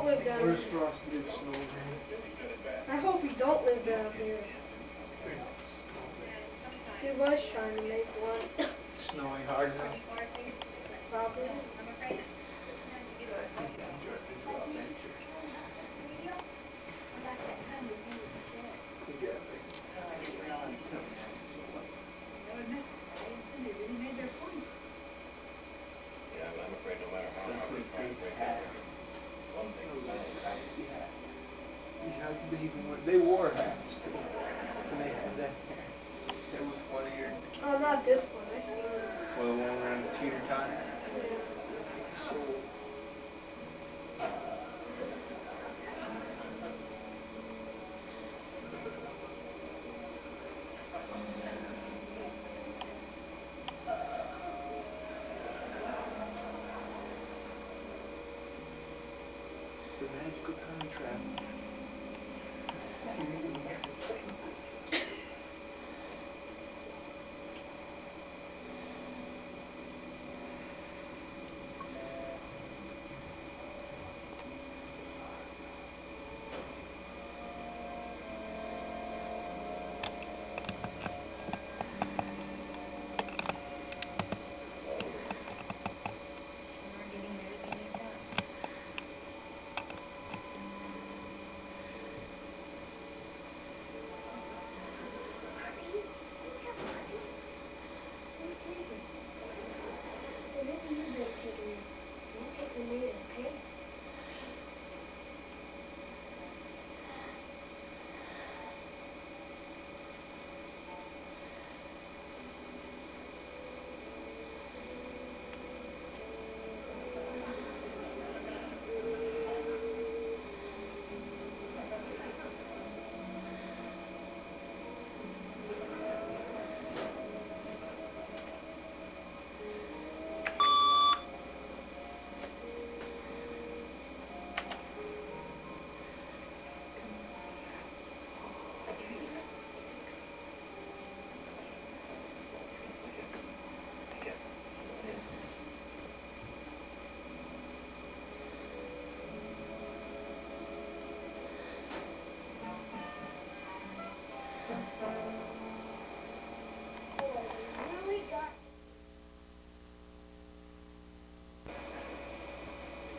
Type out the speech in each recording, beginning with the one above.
live down Where's here. Frosty the Snowman? I hope he don't live down here. He was trying to make one. Snowing hard now. Probably. I think I'm driving to Ross Answer. Yeah, Yeah, but I'm afraid no matter how hard we try to break hat. it, one thing is They even they wore hats too. And they had that hair. That was funnier. Oh, not this one. I see it. Well, the one around the teeter time. So the magical time travel.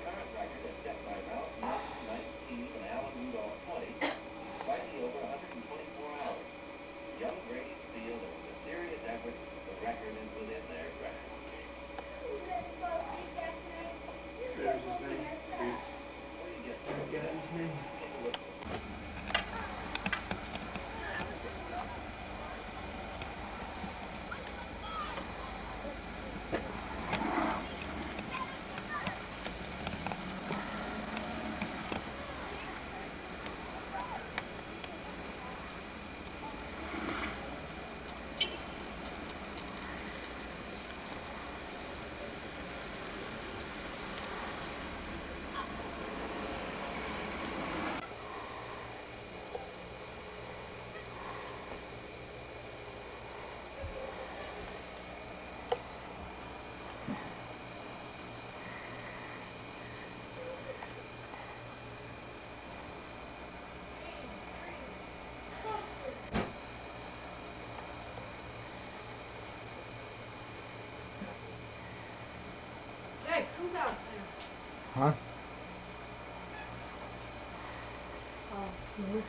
current record is set by Ralph Newton, 19, and Alan Rudolph, 20, slightly over 124 hours. Young Grace feel that with a serious effort, the record is within their grasp. There's his name. Before you get I got his name. take a look. Thanks. Who's out there? Huh? Oh, Melissa.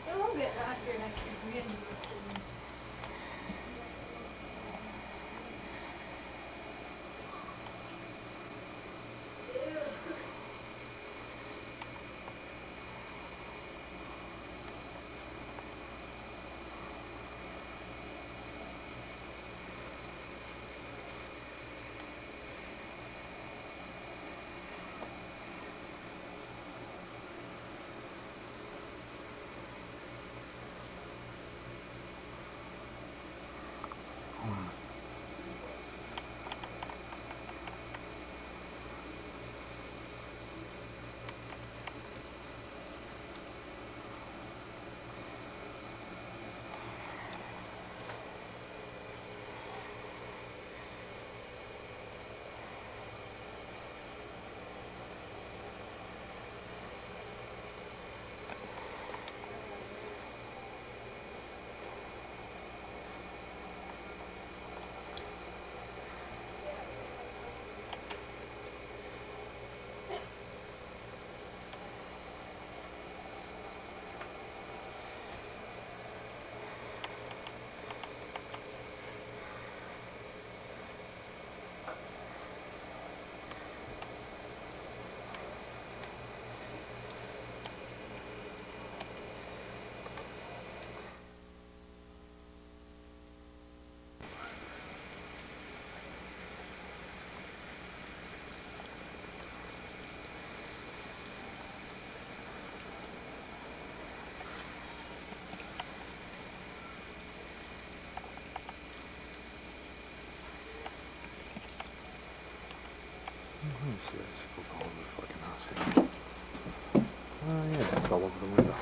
It'll get out here and I can't read this. glass all over the window.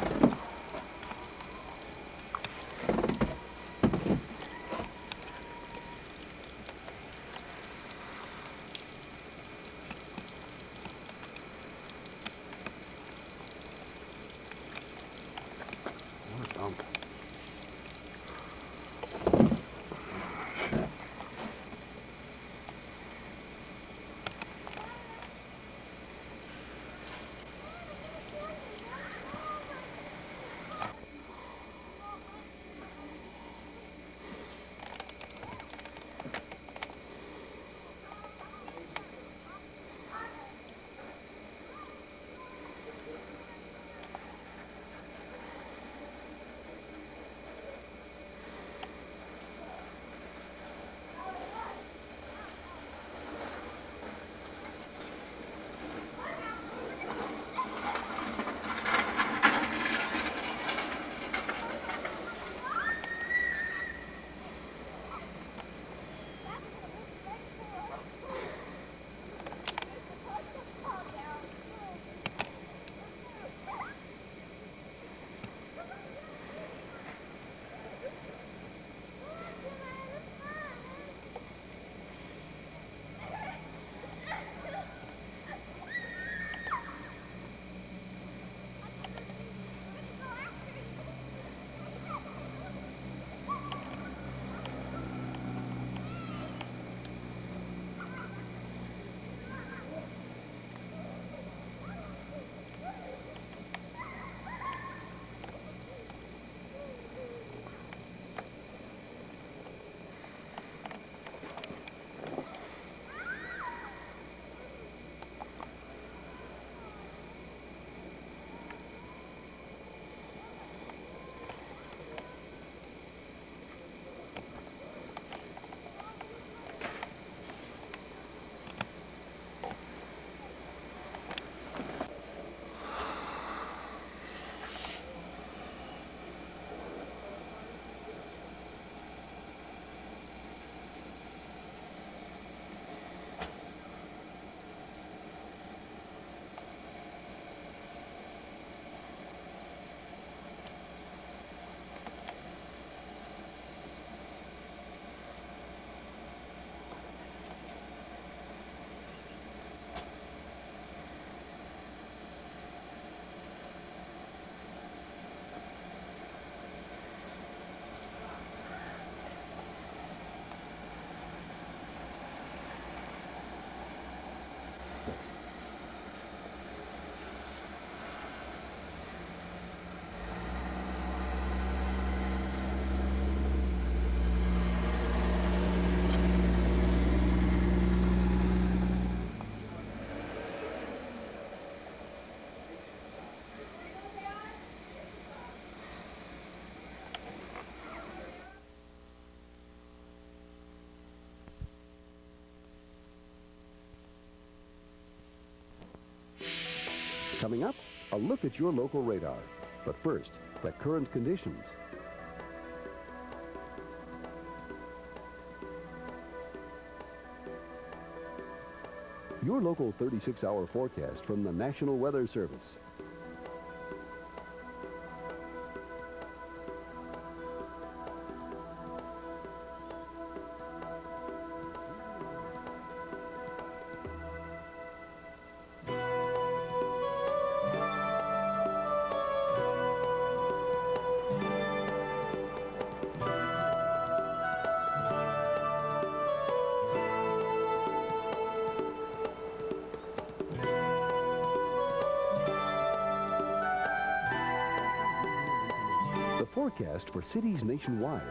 What a dump. Shit. Coming up, a look at your local radar. But first, the current conditions. Your local 36-hour forecast from the National Weather Service. Forecast for cities nationwide.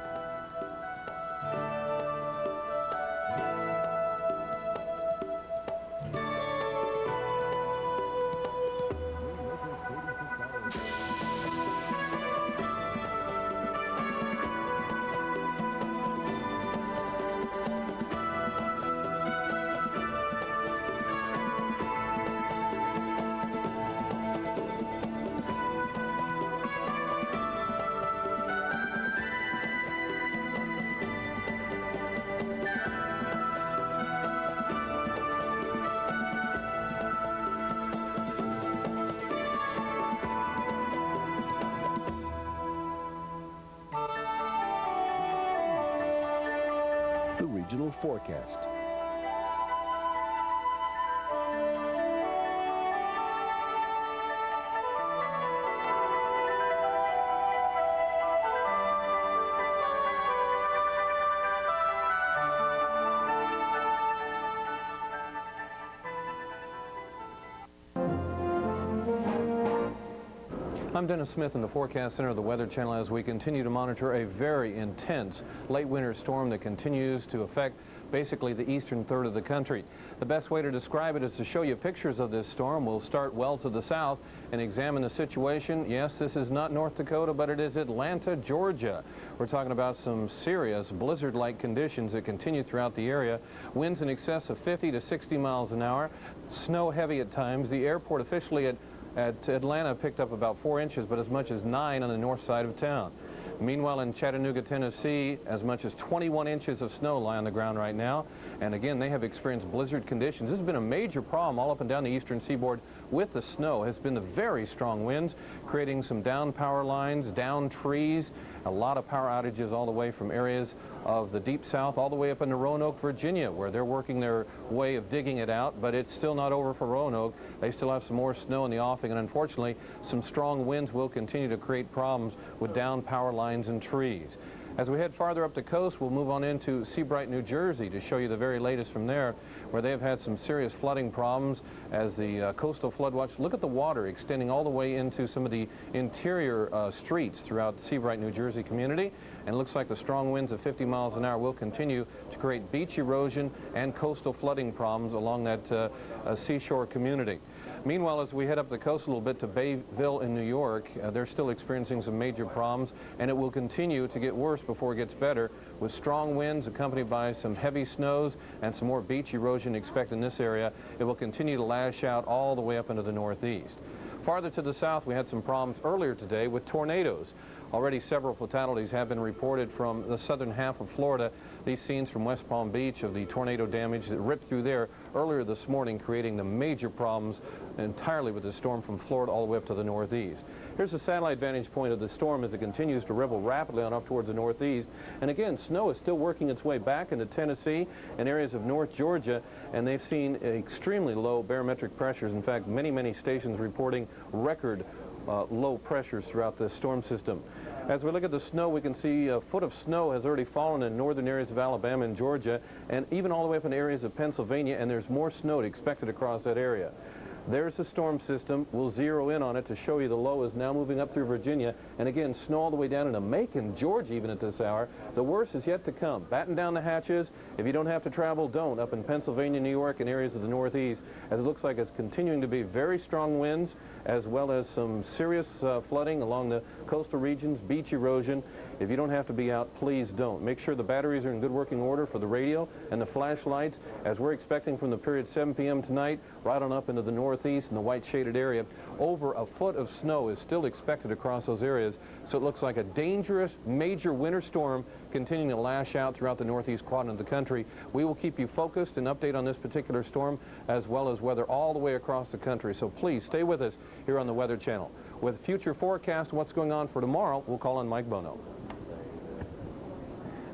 regional forecast. I'm Dennis Smith in the Forecast Center of the Weather Channel as we continue to monitor a very intense late winter storm that continues to affect basically the eastern third of the country. The best way to describe it is to show you pictures of this storm. We'll start well to the south and examine the situation. Yes, this is not North Dakota, but it is Atlanta, Georgia. We're talking about some serious blizzard-like conditions that continue throughout the area. Winds in excess of 50 to 60 miles an hour. Snow heavy at times. The airport officially at Atlanta picked up about 4 inches, but as much as 9 on the north side of town. Meanwhile, in Chattanooga, Tennessee, as much as 21 inches of snow lie on the ground right now. And again, they have experienced blizzard conditions. This has been a major problem all up and down the eastern seaboard with the snow. Has been the very strong winds, creating some down power lines, down trees, a lot of power outages all the way from areas of the deep south all the way up into Roanoke, Virginia, where they're working their way of digging it out, but it's still not over for Roanoke. They still have some more snow in the offing, and unfortunately, some strong winds will continue to create problems with down power lines and trees. As we head farther up the coast, we'll move on into Seabright, New Jersey to show you the very latest from there, where they have had some serious flooding problems as the coastal flood watch. Look at the water extending all the way into some of the interior streets throughout the Seabright, New Jersey community. And it looks like the strong winds of 50 miles an hour will continue to create beach erosion and coastal flooding problems along that seashore community. Meanwhile, as we head up the coast a little bit to Bayville in New York, they're still experiencing some major problems, and it will continue to get worse before it gets better, with strong winds accompanied by some heavy snows and some more beach erosion expected in this area. It will continue to lash out all the way up into the northeast. Farther to the south, we had some problems earlier today with tornadoes. Already several fatalities have been reported from the southern half of Florida. These scenes from West Palm Beach of the tornado damage that ripped through there earlier this morning, creating the major problems entirely with the storm from Florida all the way up to the northeast. Here's the satellite vantage point of the storm as it continues to revel rapidly on up towards the northeast. And again, snow is still working its way back into Tennessee and areas of North Georgia, and they've seen extremely low barometric pressures. In fact, many stations reporting record low pressures throughout the storm system. As we look at the snow, we can see a foot of snow has already fallen in northern areas of Alabama and Georgia, and even all the way up in areas of Pennsylvania, and there's more snow expected across that area. There's the storm system. We'll zero in on it to show you the low is now moving up through Virginia, and again, snow all the way down into Macon, Georgia, even at this hour. The worst is yet to come. Batten down the hatches. If you don't have to travel, don't, up in Pennsylvania, New York, and areas of the northeast, as it looks like it's continuing to be very strong winds, as well as some serious flooding along the coastal regions, beach erosion. If you don't have to be out, please don't. Make sure the batteries are in good working order for the radio and the flashlights, as we're expecting from the period 7 p.m. tonight right on up into the northeast and the white shaded area. Over a foot of snow is still expected across those areas, so it looks like a dangerous major winter storm continuing to lash out throughout the northeast quadrant of the country. We will keep you focused and update on this particular storm, as well as weather all the way across the country. So please stay with us here on the Weather Channel. With future forecast, what's going on for tomorrow, we'll call on Mike Bono.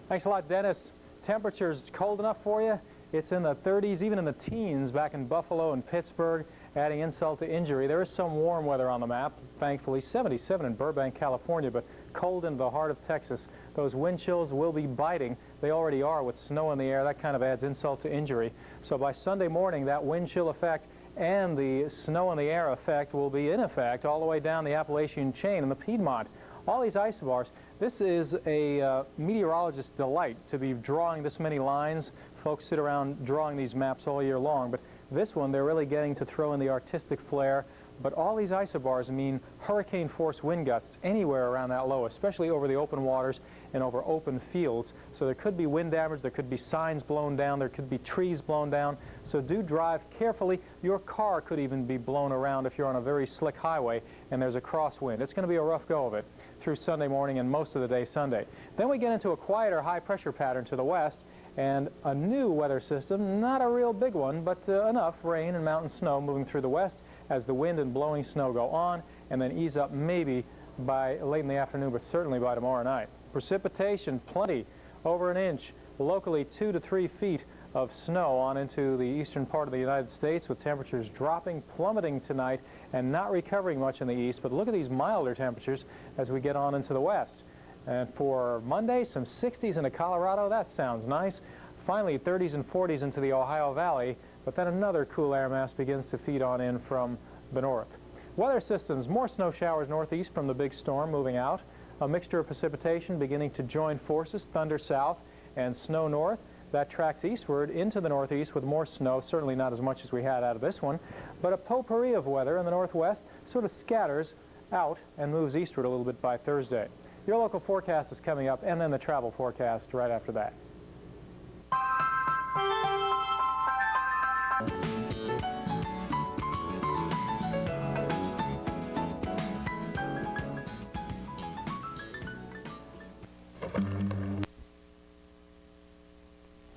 Thanks a lot, Dennis. Temperatures cold enough for you? It's in the 30s, even in the teens back in Buffalo and Pittsburgh, adding insult to injury. There is some warm weather on the map, thankfully. 77 in Burbank, California, but cold in the heart of Texas. Those wind chills will be biting. They already are with snow in the air. That kind of adds insult to injury. So by Sunday morning, that wind chill effect and the snow in the air effect will be in effect all the way down the Appalachian chain in the Piedmont. All these isobars, this is a meteorologist's delight to be drawing this many lines. Folks sit around drawing these maps all year long, but this one they're really getting to throw in the artistic flair. But all these isobars mean hurricane-force wind gusts anywhere around that low, especially over the open waters and over open fields. So there could be wind damage, there could be signs blown down, there could be trees blown down. So do drive carefully. Your car could even be blown around if you're on a very slick highway and there's a crosswind. It's going to be a rough go of it through Sunday morning and most of the day Sunday. Then we get into a quieter high-pressure pattern to the west and a new weather system, not a real big one, but enough rain and mountain snow moving through the west as the wind and blowing snow go on and then ease up maybe by late in the afternoon, but certainly by tomorrow night. Precipitation, plenty, over an inch locally 2 to 3 feet of snow on into the eastern part of the United States, with temperatures dropping, plummeting tonight, and not recovering much in the east. But look at these milder temperatures as we get on into the west. And for Monday, some 60s into Colorado. That sounds nice. Finally, 30s and 40s into the Ohio Valley, but then another cool air mass begins to feed on in from the north. Weather systems, more snow showers northeast from the big storm moving out. A mixture of precipitation beginning to join forces, thunder south and snow north. That tracks eastward into the northeast with more snow, certainly not as much as we had out of this one, but a potpourri of weather in the northwest sort of scatters out and moves eastward a little bit by Thursday. Your local forecast is coming up, and then the travel forecast right after that.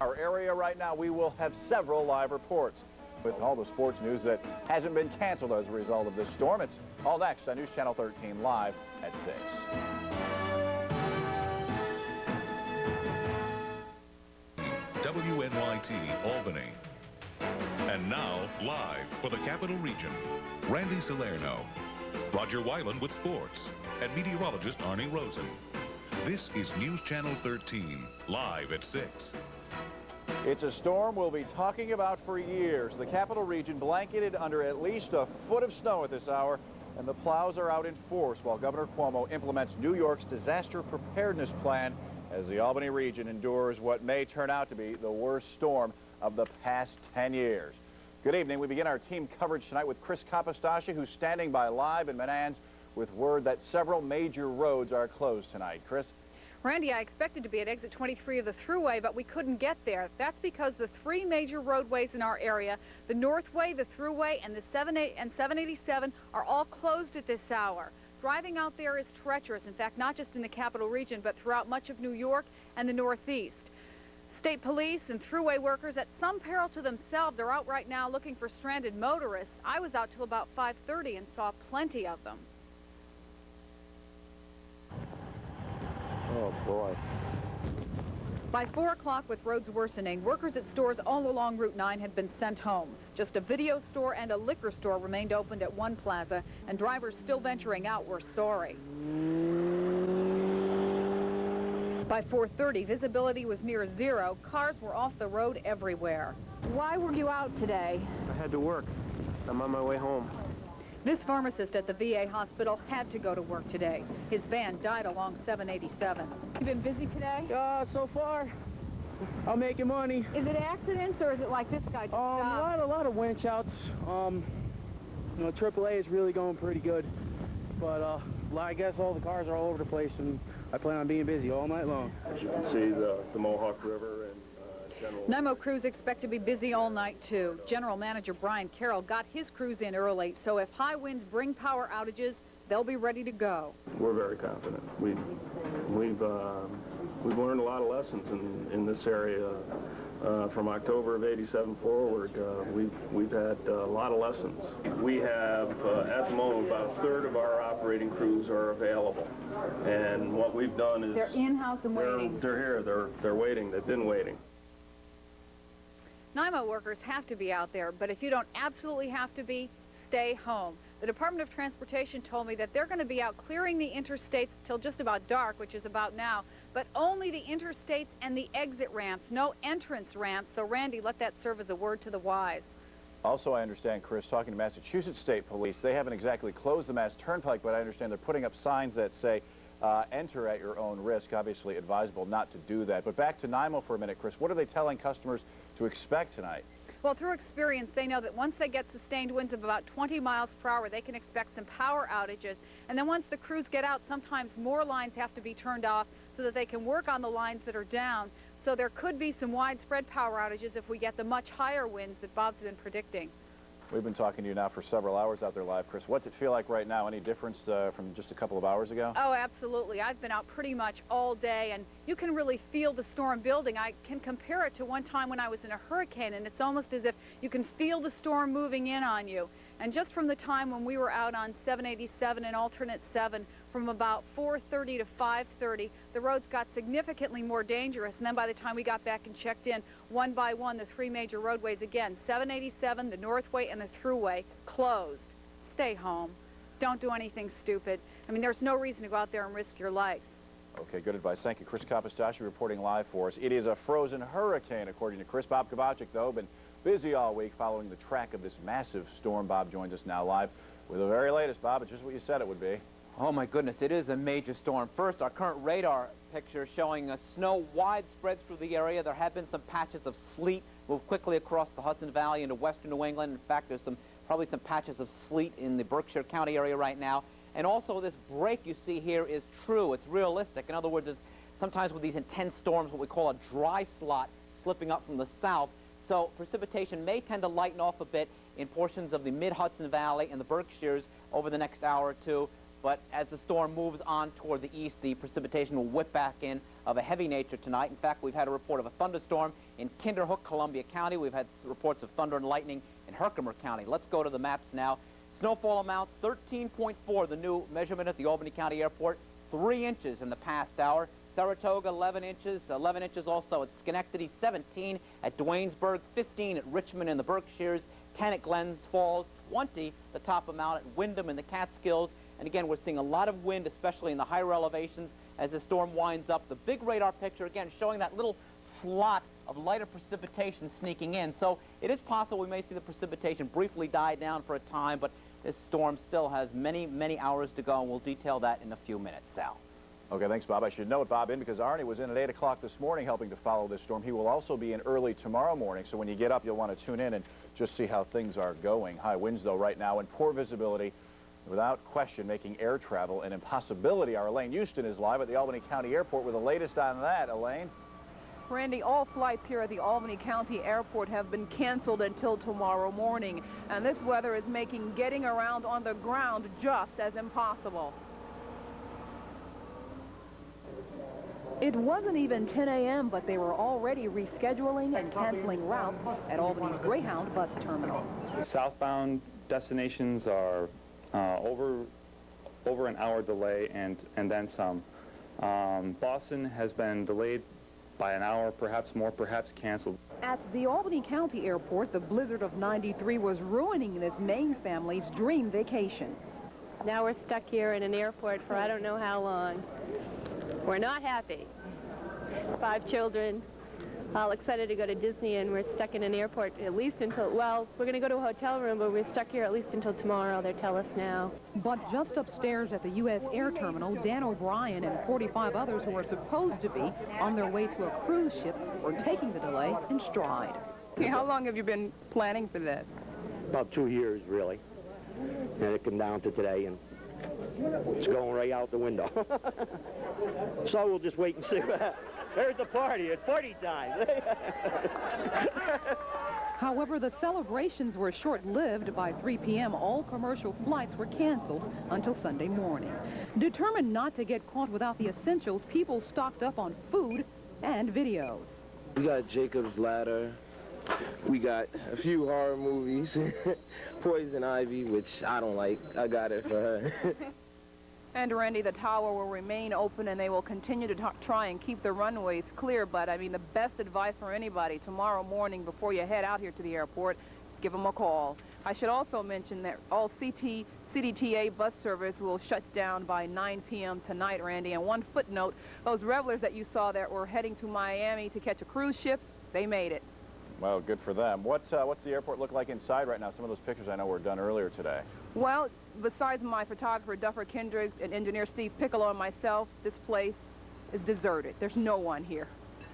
Our area right now, we will have several live reports with all the sports news that hasn't been canceled as a result of this storm. It's all next on News Channel 13 live at 6. WNYT Albany. And now, live for the Capital Region, Randy Salerno, Roger Weiland with sports, and meteorologist Arnie Rosen. This is News Channel 13, live at 6. It's a storm we'll be talking about for years. The Capital Region blanketed under at least a foot of snow at this hour, and the plows are out in force while Governor Cuomo implements New York's disaster preparedness plan as the Albany region endures what may turn out to be the worst storm of the past 10 years. Good evening. We begin our team coverage tonight with Chris Capostaci, who's standing by live in Menands with word that several major roads are closed tonight. Chris? Randy, I expected to be at exit 23 of the Thruway, but we couldn't get there. That's because the three major roadways in our area, the Northway, the Thruway, and the 787 are all closed at this hour. Driving out there is treacherous, in fact, not just in the Capital Region, but throughout much of New York and the Northeast. State police and Thruway workers, at some peril to themselves, are out right now looking for stranded motorists. I was out till about 5:30 and saw plenty of them. Oh, boy. By 4 o'clock, with roads worsening, workers at stores all along Route 9 had been sent home. Just a video store and a liquor store remained opened at one plaza, and drivers still venturing out were sorry. By 4:30, visibility was near zero. Cars were off the road everywhere. Why were you out today? I had to work. I'm on my way home. This pharmacist at the VA hospital had to go to work today. His van died along 787. You been busy today? So far, I'm making money. Is it accidents or is it like this guy just stopped? A lot of winch outs. You know, AAA is really going pretty good. But I guess all the cars are all over the place, and I plan on being busy all night long. As you can see, the Mohawk River and General... NYMO crews expect to be busy all night, too. General Manager Brian Carroll got his crews in early, so if high winds bring power outages, they'll be ready to go. We're very confident. We've learned a lot of lessons in this area. From October of '87 forward, we've had a lot of lessons. We have, at the moment, about a third of our operating crews are available. And what we've done is... They're in-house and waiting. They're here. They're waiting. They've been waiting. NYMO workers have to be out there, but if you don't absolutely have to be, stay home. The Department of Transportation told me that they're going to be out clearing the interstates till just about dark, which is about now, but only the interstates and the exit ramps, no entrance ramps. So, Randy, let that serve as a word to the wise. Also, I understand, Chris, talking to Massachusetts State Police, they haven't exactly closed the Mass Turnpike, but I understand they're putting up signs that say, enter at your own risk. Obviously advisable not to do that. But back to NYMO for a minute, Chris. What are they telling customers to expect tonight? Well, through experience, they know that once they get sustained winds of about 20 miles per hour, they can expect some power outages. And then once the crews get out, sometimes more lines have to be turned off so that they can work on the lines that are down. So there could be some widespread power outages if we get the much higher winds that Bob's been predicting. We've been talking to you now for several hours out there live, Chris. What's it feel like right now? Any difference from just a couple of hours ago? Oh, absolutely. I've been out pretty much all day, and you can really feel the storm building. I can compare it to one time when I was in a hurricane, and it's almost as if you can feel the storm moving in on you. And just from the time when we were out on 787 and alternate 7, from about 4:30 to 5:30, the roads got significantly more dangerous. And then by the time we got back and checked in, one by one, the 3 major roadways again, 787, the Northway, and the Thruway, closed. Stay home. Don't do anything stupid. I mean, there's no reason to go out there and risk your life. Okay, good advice. Thank you. Chris Kapistashi reporting live for us. It is a frozen hurricane, according to Chris. Bob Kavachik, though, been busy all week following the track of this massive storm. Bob joins us now live with the very latest. Bob, it's just what you said it would be. Oh, my goodness, it is a major storm. First, our current radar picture showing snow widespread through the area. There have been some patches of sleet move quickly across the Hudson Valley into western New England. In fact, there's probably some patches of sleet in the Berkshire County area right now. And also, this break you see here is true. It's realistic. In other words, sometimes with these intense storms, what we call a dry slot slipping up from the south. So precipitation may tend to lighten off a bit in portions of the mid-Hudson Valley and the Berkshires over the next hour or two. But as the storm moves on toward the east, the precipitation will whip back in of a heavy nature tonight. In fact, we've had a report of a thunderstorm in Kinderhook, Columbia County. We've had reports of thunder and lightning in Herkimer County. Let's go to the maps now. Snowfall amounts 13.4, the new measurement at the Albany County Airport, 3 inches in the past hour. Saratoga, 11 inches also at Schenectady, 17 at Duanesburg, 15 at Richmond in the Berkshires, 10 at Glens Falls, 20 the top amount at Windham in the Catskills. And again, we're seeing a lot of wind, especially in the higher elevations as the storm winds up. The big radar picture, again, showing that little slot of lighter precipitation sneaking in. So it is possible we may see the precipitation briefly die down for a time, but this storm still has many, many hours to go, and we'll detail that in a few minutes. Sal. Okay, thanks, Bob. I should note Bob in because Arnie was in at 8 o'clock this morning helping to follow this storm. He will also be in early tomorrow morning, so when you get up, you'll want to tune in and just see how things are going. High winds, though, right now, and poor visibility, without question, making air travel an impossibility. Our Elaine Houston is live at the Albany County Airport with the latest on that. Elaine? Randy, all flights here at the Albany County Airport have been canceled until tomorrow morning, and this weather is making getting around on the ground just as impossible. It wasn't even 10 a.m., but they were already rescheduling and canceling routes at Albany's Greyhound bus terminal. The southbound destinations are over an hour delay and then some. Boston has been delayed by an hour, perhaps more, perhaps canceled. At the Albany County Airport, the blizzard of '93 was ruining this Maine family's dream vacation. Now we're stuck here in an airport for I don't know how long. We're not happy. 5 children, all excited to go to Disney, and we're stuck in an airport at least until, well, we're going to go to a hotel room, but we're stuck here at least until tomorrow, they tell us now. But just upstairs at the U.S. Air Terminal, Dan O'Brien and 45 others who are supposed to be on their way to a cruise ship were taking the delay in stride. How long have you been planning for this? About 2 years, really. And it came down to today, and it's going right out the window. So we'll just wait and see. There's the party. It's party time. However, the celebrations were short-lived. By 3 p.m., all commercial flights were canceled until Sunday morning. Determined not to get caught without the essentials, people stocked up on food and videos. We got Jacob's Ladder. We got a few horror movies. Poison Ivy, which I don't like. I got it for her. And Randy, the tower will remain open, and they will continue to try and keep the runways clear. But I mean, the best advice for anybody tomorrow morning before you head out here to the airport, give them a call. I should also mention that all CDTA bus service will shut down by 9 p.m. tonight, Randy. And one footnote, those revelers that you saw that were heading to Miami to catch a cruise ship, they made it. Well, good for them. What's the airport look like inside right now? Some of those pictures I know were done earlier today. Well, besides my photographer, Duffer Kendricks, and engineer Steve Piccolo and myself, this place is deserted. There's no one here.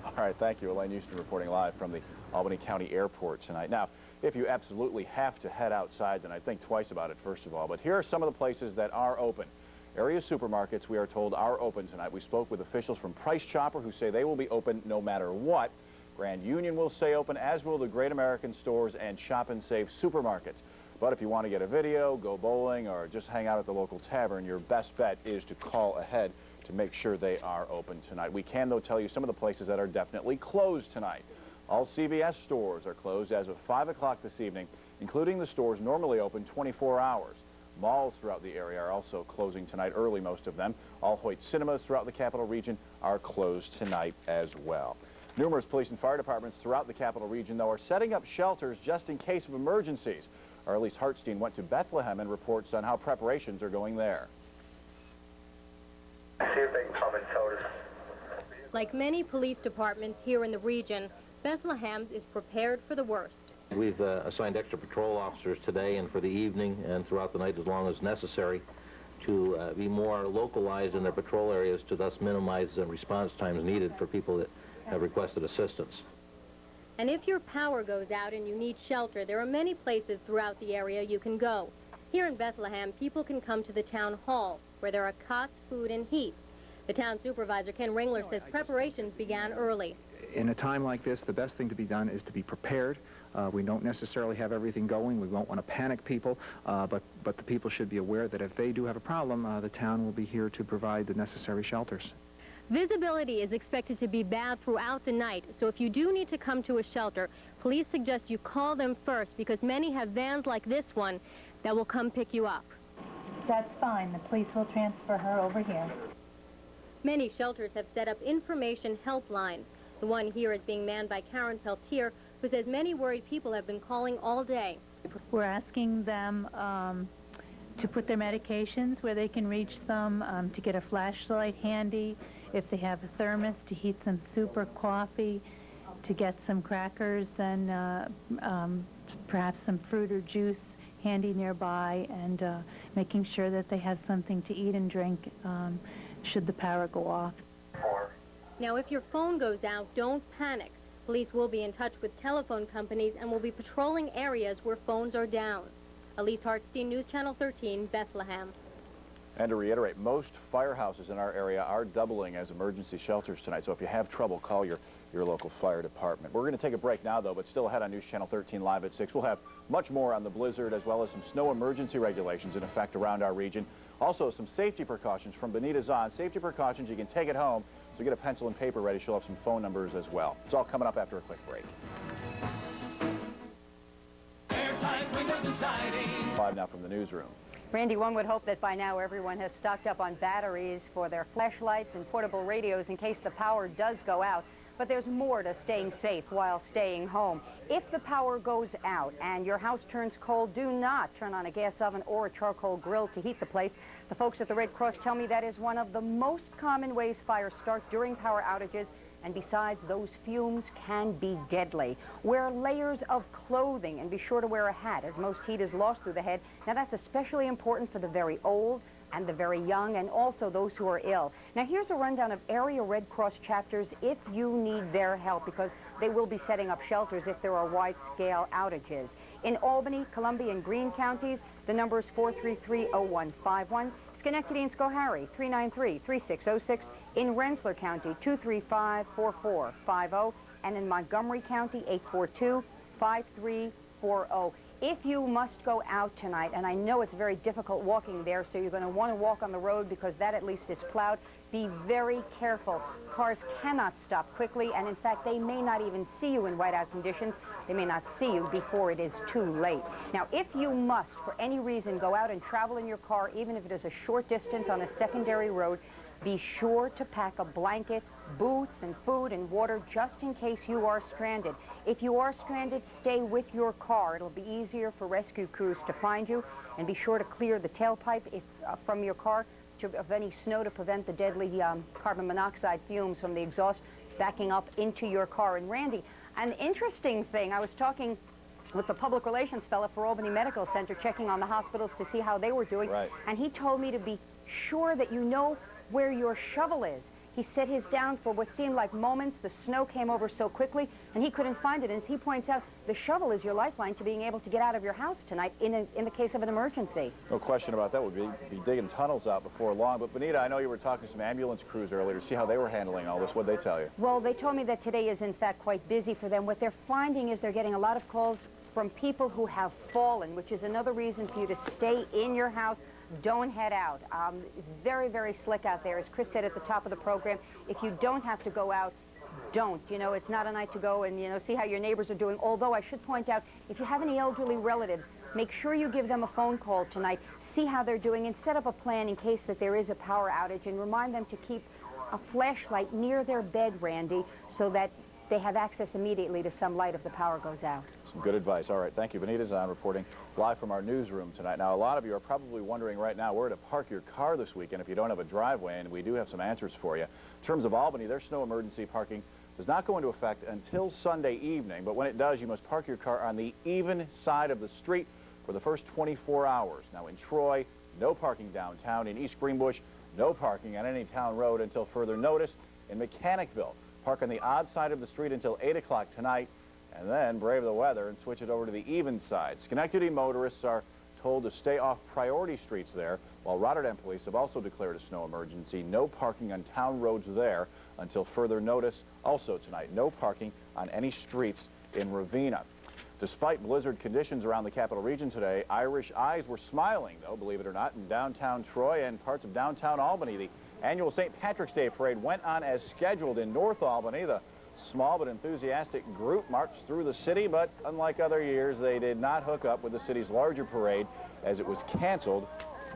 All right, thank you. Elaine Houston reporting live from the Albany County Airport tonight. Now, if you absolutely have to head outside, then I think twice about it, first of all. But here are some of the places that are open. Area supermarkets, we are told, are open tonight. We spoke with officials from Price Chopper who say they will be open no matter what. Grand Union will stay open, as will the Great American Stores and Shop and Save supermarkets. But if you want to get a video, go bowling, or just hang out at the local tavern, your best bet is to call ahead to make sure they are open tonight. We can, though, tell you some of the places that are definitely closed tonight. All CVS stores are closed as of 5 o'clock this evening, including the stores normally open 24 hours. Malls throughout the area are also closing tonight early, most of them. All Hoyt cinemas throughout the Capital Region are closed tonight as well. Numerous police and fire departments throughout the Capital Region, though, are setting up shelters just in case of emergencies. Our Elise Hartstein went to Bethlehem and reports on how preparations are going there. Like many police departments here in the region, Bethlehem's is prepared for the worst. We've assigned extra patrol officers today and for the evening and throughout the night as long as necessary to be more localized in their patrol areas to thus minimize the response times needed for people that have requested assistance. And if your power goes out and you need shelter, there are many places throughout the area you can go. Here in Bethlehem, people can come to the town hall, where there are cots, food, and heat. The town supervisor, Ken Ringler, says preparations began early. In a time like this, the best thing to be done is to be prepared. We don't necessarily have everything going. We won't want to panic people, but the people should be aware that if they do have a problem, the town will be here to provide the necessary shelters. Visibility is expected to be bad throughout the night, so if you do need to come to a shelter, police suggest you call them first because many have vans like this one that will come pick you up. That's fine. The police will transfer her over here. Many shelters have set up information helplines. The one here is being manned by Karen Peltier, who says many worried people have been calling all day. We're asking them to put their medications where they can reach them, to get a flashlight handy, if they have a thermos, to heat some soup or coffee, to get some crackers and perhaps some fruit or juice handy nearby, and making sure that they have something to eat and drink should the power go off. Now, if your phone goes out, don't panic. Police will be in touch with telephone companies and will be patrolling areas where phones are down. Elise Hartstein, News Channel 13, Bethlehem. And to reiterate, most firehouses in our area are doubling as emergency shelters tonight. So if you have trouble, call your local fire department. We're going to take a break now, though, but still ahead on News Channel 13 live at 6. We'll have much more on the blizzard as well as some snow emergency regulations in effect around our region. Also, some safety precautions from Benita Zahn. Safety precautions, you can take it home. So get a pencil and paper ready. She'll have some phone numbers as well. It's all coming up after a quick break. Airtight windows and siding. Live now from the newsroom. Randy, one would hope that by now everyone has stocked up on batteries for their flashlights and portable radios in case the power does go out. But there's more to staying safe while staying home. If the power goes out and your house turns cold, do not turn on a gas oven or a charcoal grill to heat the place. The folks at the Red Cross tell me that is one of the most common ways fires start during power outages. And besides, those fumes can be deadly. Wear layers of clothing and be sure to wear a hat, as most heat is lost through the head. Now, that's especially important for the very old and the very young, and also those who are ill. Now, here's a rundown of area Red Cross chapters if you need their help, because they will be setting up shelters if there are wide-scale outages. In Albany, Columbia, and Greene counties, the number is 433-0151. Schenectady and Schoharie, 393-3606. In Rensselaer County, 235-4450. And in Montgomery County, 842-5340. If you must go out tonight, and I know it's very difficult walking there, so you're going to want to walk on the road because that at least is plowed, be very careful. Cars cannot stop quickly, and in fact, they may not even see you in whiteout conditions. They may not see you before it is too late. Now, if you must, for any reason, go out and travel in your car, even if it is a short distance on a secondary road, be sure to pack a blanket, boots, and food and water just in case you are stranded. If you are stranded, stay with your car. It'll be easier for rescue crews to find you. And be sure to clear the tailpipe from your car of any snow to prevent the deadly carbon monoxide fumes from the exhaust backing up into your car. And Randy, an interesting thing, I was talking with the public relations fellow for Albany Medical Center, checking on the hospitals to see how they were doing. Right. And he told me to be sure that you know where your shovel is. He set his down for what seemed like moments. The snow came over so quickly, and he couldn't find it. And as he points out, the shovel is your lifeline to being able to get out of your house tonight in the case of an emergency. No question about that. We'll be digging tunnels out before long. But, Benita, I know you were talking to some ambulance crews earlier to see how they were handling all this. What did they tell you? Well, they told me that today is, in fact, quite busy for them. What they're finding is they're getting a lot of calls from people who have fallen, which is another reason for you to stay in your house. Don't head out. Very, very slick out there. As Chris said at the top of the program, if you don't have to go out, don't. You know, it's not a night to go and, you know, see how your neighbors are doing. Although I should point out, if you have any elderly relatives, make sure you give them a phone call tonight, see how they're doing, and set up a plan in case that there is a power outage, and remind them to keep a flashlight near their bed, Randy, so that they have access immediately to some light if the power goes out. Some good advice. All right, thank you. Benita Zahn reporting live from our newsroom tonight. Now, a lot of you are probably wondering right now where to park your car this weekend if you don't have a driveway, and we do have some answers for you. In terms of Albany, their snow emergency parking does not go into effect until Sunday evening, but when it does, you must park your car on the even side of the street for the first 24 hours. Now, in Troy, no parking downtown. In East Greenbush, no parking on any town road until further notice. In Mechanicville, park on the odd side of the street until 8 o'clock tonight, and then brave the weather and switch it over to the even side. Schenectady motorists are told to stay off priority streets there, while Rotterdam police have also declared a snow emergency. No parking on town roads there until further notice. Also tonight, no parking on any streets in Ravenna. Despite blizzard conditions around the capital region today, Irish eyes were smiling, though, believe it or not, in downtown Troy and parts of downtown Albany. The annual St. Patrick's Day parade went on as scheduled in North Albany. The small but enthusiastic group marched through the city, but unlike other years, they did not hook up with the city's larger parade as it was canceled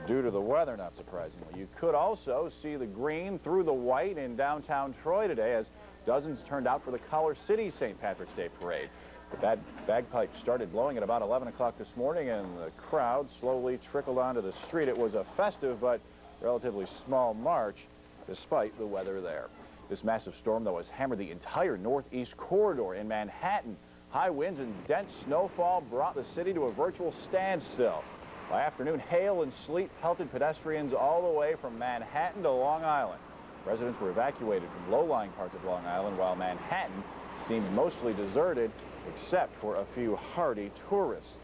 due to the weather, not surprisingly. You could also see the green through the white in downtown Troy today as dozens turned out for the Collar City St. Patrick's Day parade. The bagpipes started blowing at about 11 o'clock this morning, and the crowd slowly trickled onto the street. It was a festive but relatively small march despite the weather there. This massive storm, though, has hammered the entire northeast corridor in Manhattan. High winds and dense snowfall brought the city to a virtual standstill. By afternoon, hail and sleet pelted pedestrians all the way from Manhattan to Long Island. Residents were evacuated from low-lying parts of Long Island, while Manhattan seemed mostly deserted, except for a few hardy tourists.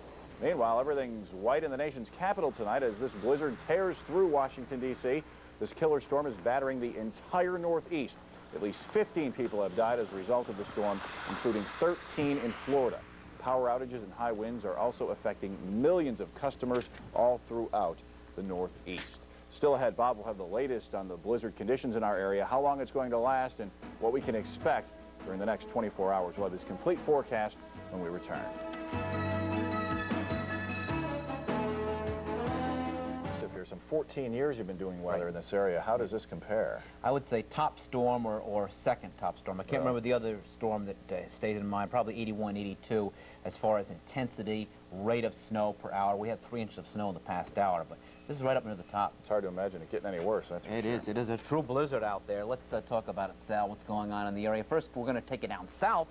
Meanwhile, everything's white in the nation's capital tonight as this blizzard tears through Washington, D.C. This killer storm is battering the entire Northeast. At least 15 people have died as a result of the storm, including 13 in Florida. Power outages and high winds are also affecting millions of customers all throughout the Northeast. Still ahead, Bob will have the latest on the blizzard conditions in our area, how long it's going to last, and what we can expect during the next 24 hours. We'll have this complete forecast when we return. Here, some 14 years you've been doing weather in this area. How does this compare? I would say top storm or second top storm. I can't remember the other storm that stayed in mind, probably 81, 82, as far as intensity, rate of snow per hour. We had 3 inches of snow in the past hour, but this is right up near the top. It's hard to imagine it getting any worse, that's for sure. It is. It is a true blizzard out there. Let's talk about it, Sal, what's going on in the area. First, we're going to take it down south.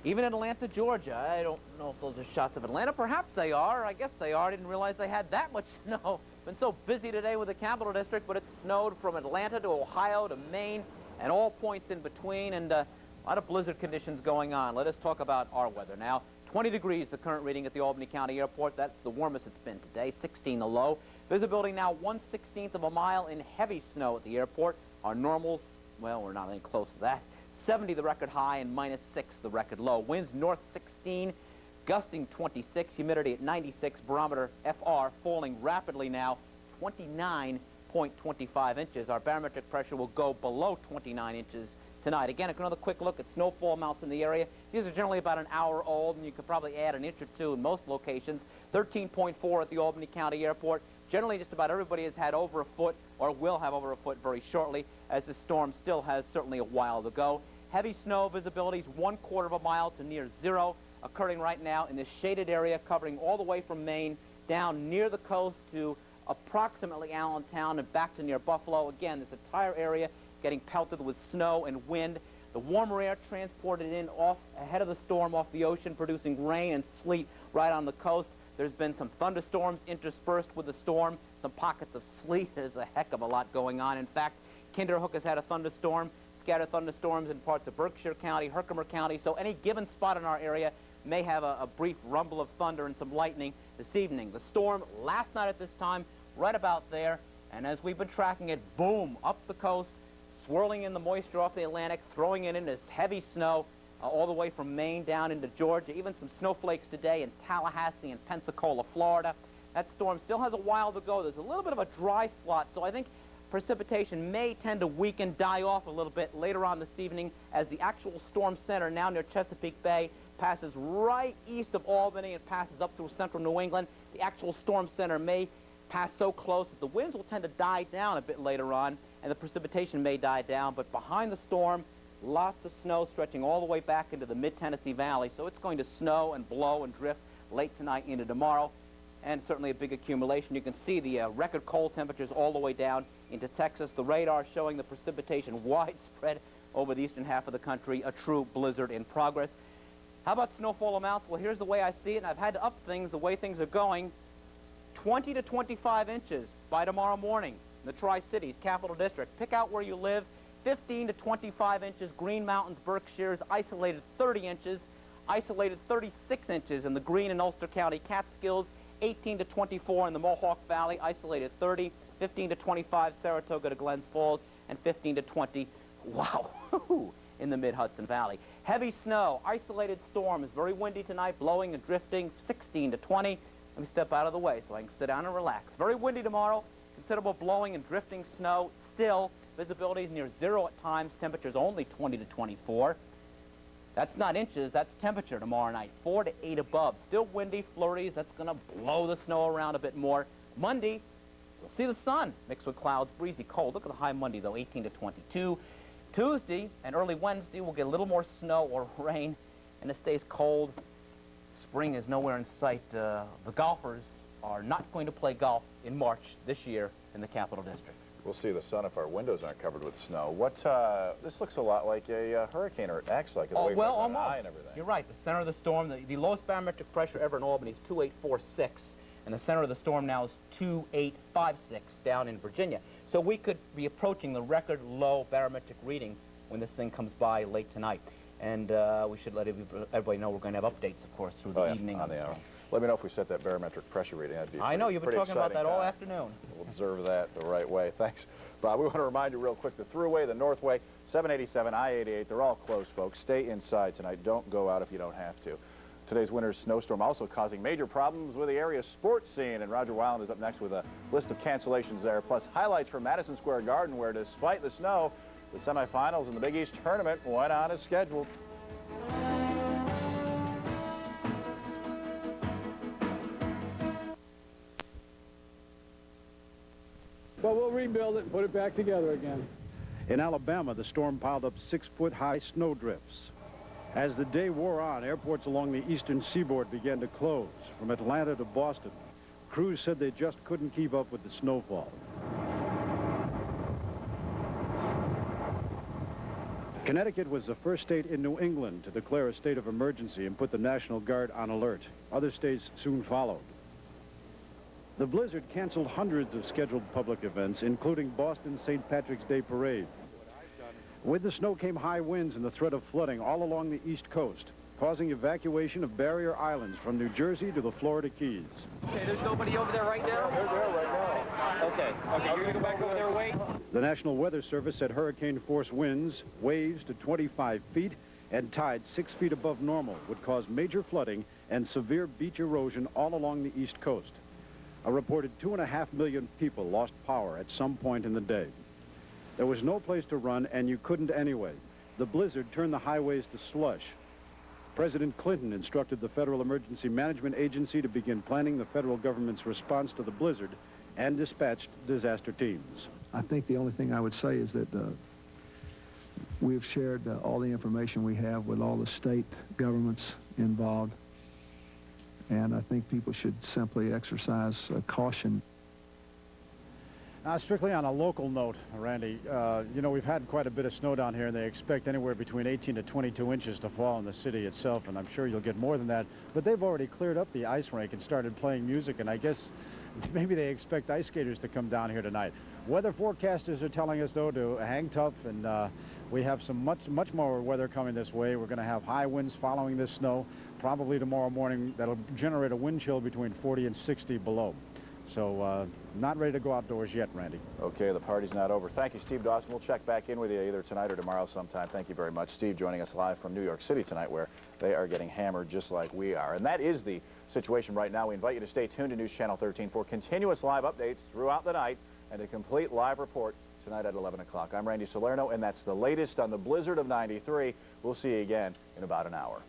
Even in Atlanta, Georgia. I don't know if those are shots of Atlanta. Perhaps they are. I guess they are. I didn't realize they had that much snow. Been so busy today with the Capital District, but it snowed from Atlanta to Ohio to Maine and all points in between, and a lot of blizzard conditions going on. Let us talk about our weather now. 20 degrees, the current reading at the Albany County Airport. That's the warmest it's been today. 16 the low. Visibility now 1/16 of a mile in heavy snow at the airport. Our normals, well, we're not any close to that. 70 the record high and -6 the record low. Winds north 16, gusting 26, humidity at 96, barometer FR falling rapidly now, 29.25 inches. Our barometric pressure will go below 29 inches tonight. Again, another quick look at snowfall amounts in the area. These are generally about an hour old, and you could probably add an inch or two in most locations. 13.4 at the Albany County Airport. Generally, just about everybody has had over a foot or will have over a foot very shortly, as the storm still has certainly a while to go. Heavy snow visibilities 1/4 of a mile to near zero, occurring right now in this shaded area covering all the way from Maine down near the coast to approximately Allentown and back to near Buffalo. Again, this entire area getting pelted with snow and wind. The warmer air transported in off ahead of the storm off the ocean, producing rain and sleet right on the coast. There's been some thunderstorms interspersed with the storm, some pockets of sleet. There's a heck of a lot going on. In fact, Kinderhook has had a thunderstorm, scattered thunderstorms in parts of Berkshire County, Herkimer County, so any given spot in our area may have a brief rumble of thunder and some lightning this evening. The storm last night at this time, right about there, and as we've been tracking it, boom, up the coast, swirling in the moisture off the Atlantic, throwing it in this heavy snow all the way from Maine down into Georgia, even some snowflakes today in Tallahassee and Pensacola, Florida. That storm still has a while to go. There's a little bit of a dry slot, so I think precipitation may tend to weaken, die off a little bit later on this evening as the actual storm center now near Chesapeake Bay passes right east of Albany and passes up through central New England. The actual storm center may pass so close that the winds will tend to die down a bit later on and the precipitation may die down, but behind the storm, lots of snow stretching all the way back into the mid-Tennessee Valley, so it's going to snow and blow and drift late tonight into tomorrow, and certainly a big accumulation. You can see the record cold temperatures all the way down into Texas. The radar showing the precipitation widespread over the eastern half of the country, a true blizzard in progress. How about snowfall amounts? Well, here's the way I see it, and I've had to up things the way things are going. 20 to 25 inches by tomorrow morning in the Tri-Cities, Capital District. Pick out where you live. 15 to 25 inches, Green Mountains, Berkshires, isolated 30 inches, isolated 36 inches in the Greene and Ulster County Catskills, 18 to 24 in the Mohawk Valley, isolated 30, 15 to 25 Saratoga to Glens Falls, and 15 to 20, wow, in the Mid-Hudson Valley. Heavy snow, isolated storms, very windy tonight, blowing and drifting, 16 to 20. Let me step out of the way so I can sit down and relax. Very windy tomorrow, considerable blowing and drifting snow. Still, visibility is near zero at times, temperatures only 20 to 24. That's not inches, that's temperature tomorrow night, 4 to 8 above. Still windy, flurries, that's going to blow the snow around a bit more. Monday, we'll see the sun mixed with clouds, breezy, cold. Look at the high Monday, though, 18 to 22. Tuesday and early Wednesday, we'll get a little more snow or rain, and it stays cold. Spring is nowhere in sight. The golfers are not going to play golf in March this year in the Capital District. We'll see the sun if our windows aren't covered with snow. This looks a lot like a hurricane, or it acts like it. Oh, well, almost. You're right. The center of the storm, the lowest barometric pressure ever in Albany is 2846, and the center of the storm now is 2856 down in Virginia. So we could be approaching the record low barometric reading when this thing comes by late tonight. And we should let everybody know we're going to have updates, of course, through the evening. On the hour. Let me know if we set that barometric pressure reading. That'd be I know, you've been talking about that all afternoon. We'll observe that the right way. Thanks, Bob. We want to remind you real quick, the Thruway, the Northway, 787, I-88, they're all closed, folks. Stay inside tonight. Don't go out if you don't have to. Today's winter's snowstorm also causing major problems with the area's sports scene, and Roger Weiland is up next with a list of cancellations there, plus highlights from Madison Square Garden, where despite the snow, the semifinals in the Big East tournament went on as scheduled. But we'll rebuild it and put it back together again. In Alabama, the storm piled up 6-foot-high snow drifts. As the day wore on, airports along the eastern seaboard began to close, from Atlanta to Boston. Crews said they just couldn't keep up with the snowfall. Connecticut was the first state in New England to declare a state of emergency and put the National Guard on alert. Other states soon followed. The blizzard canceled hundreds of scheduled public events, including Boston's St. Patrick's Day Parade. With the snow came high winds and the threat of flooding all along the East Coast, causing evacuation of barrier islands from New Jersey to the Florida Keys. Okay, there's nobody over there right now? They're there right now. Okay, you're going to go back over there and wait? The National Weather Service said hurricane-force winds, waves to 25 feet, and tides 6 feet above normal would cause major flooding and severe beach erosion all along the East Coast. A reported 2.5 million people lost power at some point in the day. There was no place to run, and you couldn't anyway. The blizzard turned the highways to slush. President Clinton instructed the Federal Emergency Management Agency to begin planning the federal government's response to the blizzard and dispatched disaster teams. I think the only thing I would say is that we've shared all the information we have with all the state governments involved. And I think people should simply exercise caution. Strictly on a local note, Randy, you know, we've had quite a bit of snow down here, and they expect anywhere between 18 to 22 inches to fall in the city itself, and I'm sure you'll get more than that. But they've already cleared up the ice rink and started playing music, and I guess maybe they expect ice skaters to come down here tonight. Weather forecasters are telling us, though, to hang tough, and we have some much more weather coming this way. We're going to have high winds following this snow. Probably tomorrow morning, that'll generate a wind chill between 40 and 60 below. So not ready to go outdoors yet, Randy. Okay, the party's not over. Thank you, Steve Dawson. We'll check back in with you either tonight or tomorrow sometime. Thank you very much. Steve joining us live from New York City tonight, where they are getting hammered just like we are. And that is the situation right now. We invite you to stay tuned to News Channel 13 for continuous live updates throughout the night. and a complete live report tonight at 11 o'clock. I'm Randy Salerno, and that's the latest on the blizzard of '93. We'll see you again in about an hour.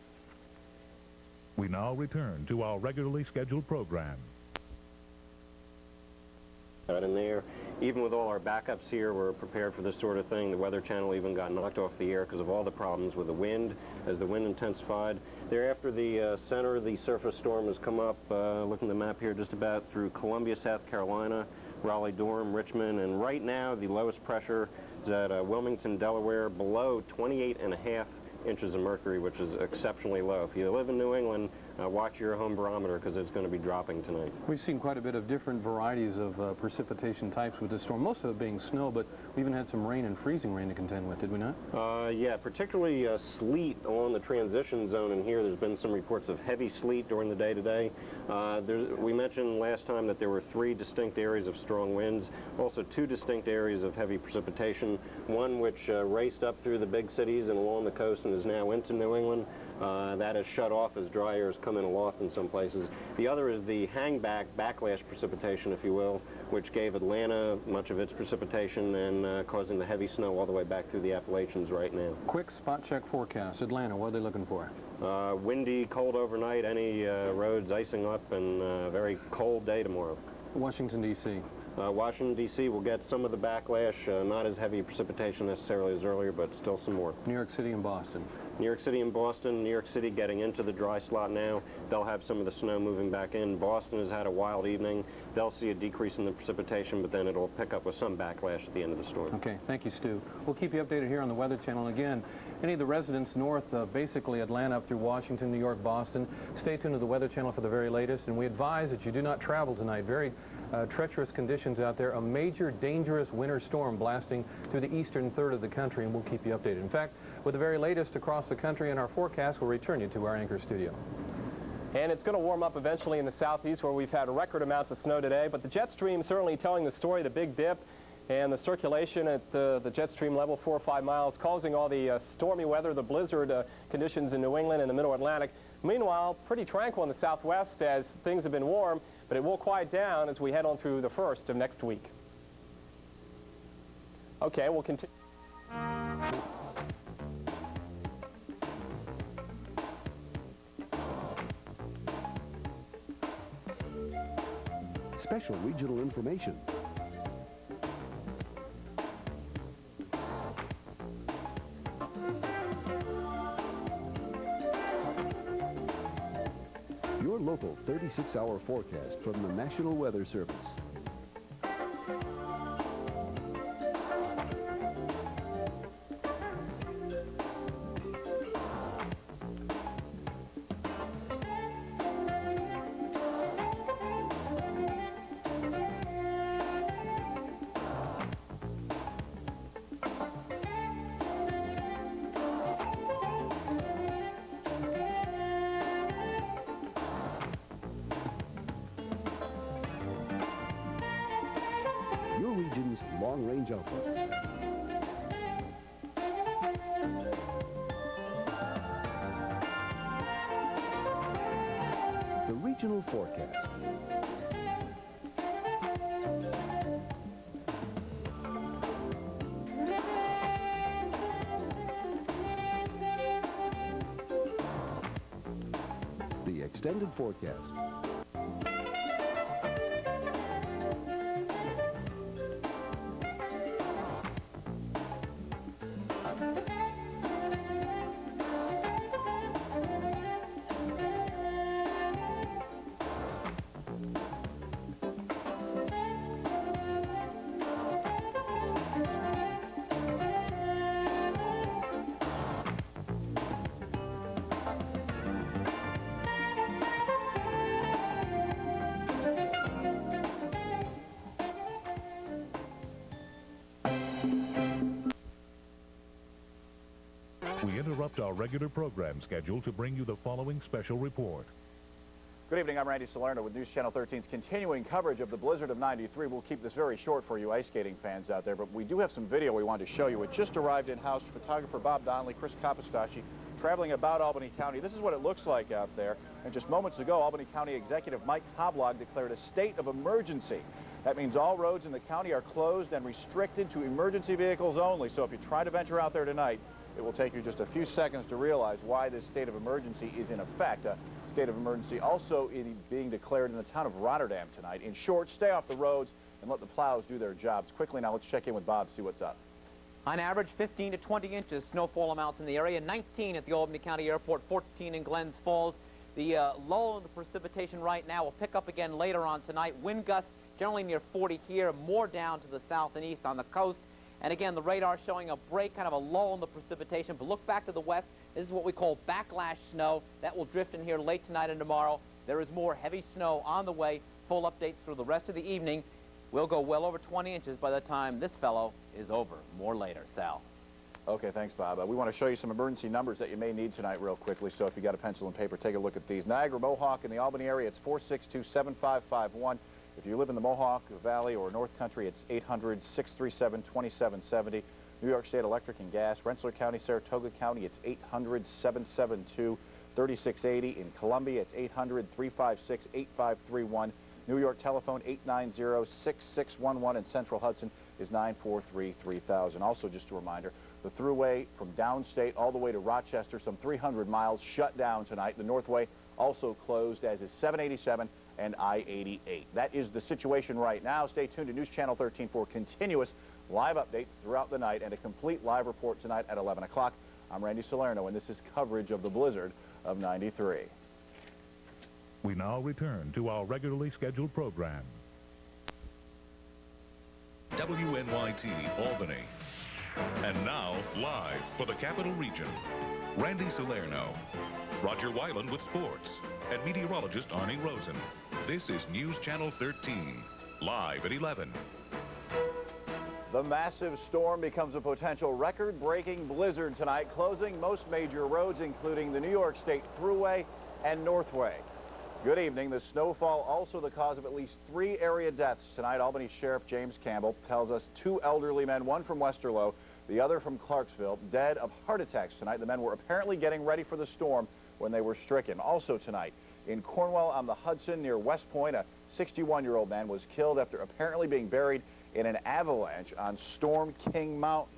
We now return to our regularly scheduled program. Out in there, even with all our backups here, we're prepared for this sort of thing. The Weather Channel even got knocked off the air because of all the problems with the wind, as the wind intensified. Thereafter, the center of the surface storm has come up, looking at the map here, just about through Columbia, South Carolina, Raleigh-Durham, Richmond, and right now the lowest pressure is at Wilmington, Delaware, below 28.5 inches of mercury, which is exceptionally low. If you live in New England, watch your home barometer because it's going to be dropping tonight. We've seen quite a bit of different varieties of precipitation types with this storm, most of it being snow, but we even had some rain and freezing rain to contend with, did we not? Yeah, particularly sleet along the transition zone in here. There's been some reports of heavy sleet during the day today. We mentioned last time that there were 3 distinct areas of strong winds, also 2 distinct areas of heavy precipitation, one which raced up through the big cities and along the coast and is now into New England. That is shut off as dry air is coming aloft in some places. The other is the hangback, backlash precipitation, if you will, which gave Atlanta much of its precipitation and causing the heavy snow all the way back through the Appalachians right now. Quick spot check forecast. Atlanta, what are they looking for? Windy, cold overnight, any roads icing up, and a very cold day tomorrow. Washington, D.C. Washington, D.C. will get some of the backlash, not as heavy precipitation necessarily as earlier, but still some more. New York City and Boston. New York City and Boston. New York City getting into the dry slot now. They'll have some of the snow moving back in. Boston has had a wild evening. They'll see a decrease in the precipitation, but then it'll pick up with some backlash at the end of the storm. Okay, thank you, Stu. We'll keep you updated here on the Weather Channel. And again, any of the residents north of basically Atlanta up through Washington, New York, Boston, stay tuned to the Weather Channel for the very latest. And we advise that you do not travel tonight. Very treacherous conditions out there. A major dangerous winter storm blasting through the eastern third of the country, and we'll keep you updated. In fact, with the very latest across the country in our forecast, we'll return you to our anchor studio. And it's going to warm up eventually in the southeast where we've had record amounts of snow today, but the jet stream certainly telling the story, the big dip and the circulation at the jet stream level 4 or 5 miles causing all the stormy weather, the blizzard conditions in New England and the middle Atlantic. Meanwhile, pretty tranquil in the southwest as things have been warm, but it will quiet down as we head on through the first of next week. Okay, we'll continue. Special regional information. Your local 36-hour forecast from the National Weather Service. Your region's long-range outlook. The regional forecast. The extended forecast. We interrupt our regular program schedule to bring you the following special report. Good evening, I'm Randy Salerno with News Channel 13's continuing coverage of the blizzard of '93. We'll keep this very short for you ice skating fans out there, but we do have some video we wanted to show you. It just arrived in-house. Photographer Bob Donnelly, Chris Capostacci, traveling about Albany County. This is what it looks like out there. And just moments ago, Albany County Executive Mike Hoblock declared a state of emergency. That means all roads in the county are closed and restricted to emergency vehicles only. So if you try to venture out there tonight, it will take you just a few seconds to realize why this state of emergency is in effect. A state of emergency also being declared in the town of Rotterdam tonight. In short, stay off the roads and let the plows do their jobs. Quickly now, let's check in with Bob to see what's up. On average, 15 to 20 inches snowfall amounts in the area, 19 at the Albany County Airport, 14 in Glens Falls. The lull in the precipitation right now will pick up again later on tonight. Wind gusts generally near 40 here, more down to the south and east on the coast. And again, the radar showing a break, kind of a lull in the precipitation. But look back to the west. This is what we call backlash snow. That will drift in here late tonight and tomorrow. There is more heavy snow on the way. Full updates through the rest of the evening. We'll go well over 20 inches by the time this fellow is over. More later. Sal. Okay, thanks, Bob. We want to show you some emergency numbers that you may need tonight real quickly. So if you got a pencil and paper, take a look at these. Niagara, Mohawk, in the Albany area, it's 462-7551. If you live in the Mohawk Valley or North Country, it's 800-637-2770. New York State Electric and Gas, Rensselaer County, Saratoga County, it's 800-772-3680. In Columbia, it's 800-356-8531. New York telephone 890-6611. And Central Hudson is 943-3000. Also, just a reminder, the thruway from downstate all the way to Rochester, some 300 miles, shut down tonight. The Northway also closed, as is 787 and I-88. That is the situation right now. Stay tuned to News Channel 13 for continuous live updates throughout the night and a complete live report tonight at 11 o'clock. I'm Randy Salerno, and this is coverage of the blizzard of 93. We now return to our regularly scheduled program. WNYT Albany. And now, live for the Capital Region, Randy Salerno, Roger Weiland with sports, and meteorologist Arnie Rosen. This is News Channel 13, live at 11. The massive storm becomes a potential record-breaking blizzard tonight, closing most major roads, including the New York State Thruway and Northway. Good evening. The snowfall also the cause of at least 3 area deaths tonight. Albany Sheriff James Campbell tells us 2 elderly men, one from Westerlo, the other from Clarksville, dead of heart attacks tonight. The men were apparently getting ready for the storm when they were stricken. Also tonight, in Cornwall on the Hudson near West Point, a 61-year-old man was killed after apparently being buried in an avalanche on Storm King Mountain.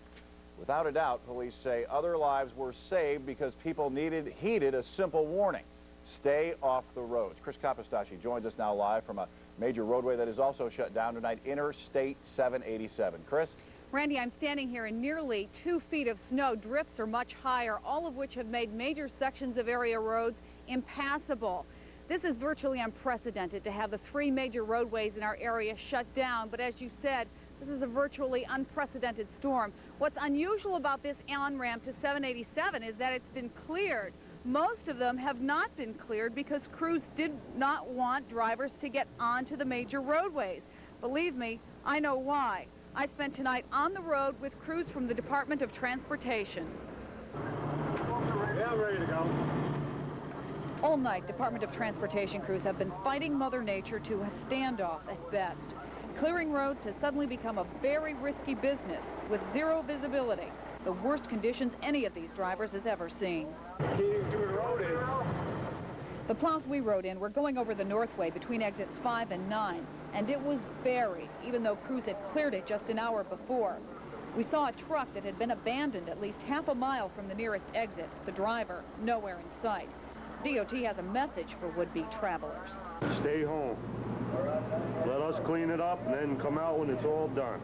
Without a doubt, police say other lives were saved because people heeded a simple warning. Stay off the roads. Chris Capostaci joins us now live from a major roadway that is also shut down tonight, Interstate 787. Chris? Randy, I'm standing here in nearly 2 feet of snow. Drifts are much higher, all of which have made major sections of area roads impassable. This is virtually unprecedented to have the 3 major roadways in our area shut down, but as you said, this is a virtually unprecedented storm. What's unusual about this on-ramp to 787 is that it's been cleared. Most of them have not been cleared because crews did not want drivers to get onto the major roadways. Believe me, I know why. I spent tonight on the road with crews from the Department of Transportation. Yeah, I'm ready to go. All night, Department of Transportation crews have been fighting Mother Nature to a standoff at best. Clearing roads has suddenly become a very risky business with 0 visibility. The worst conditions any of these drivers has ever seen. The plows we rode in were going over the Northway between exits 5 and 9, and it was buried, even though crews had cleared it just an hour before. We saw a truck that had been abandoned at least half a mile from the nearest exit. The driver, nowhere in sight. DOT has a message for would-be travelers. Stay home. Let us clean it up and then come out when it's all done.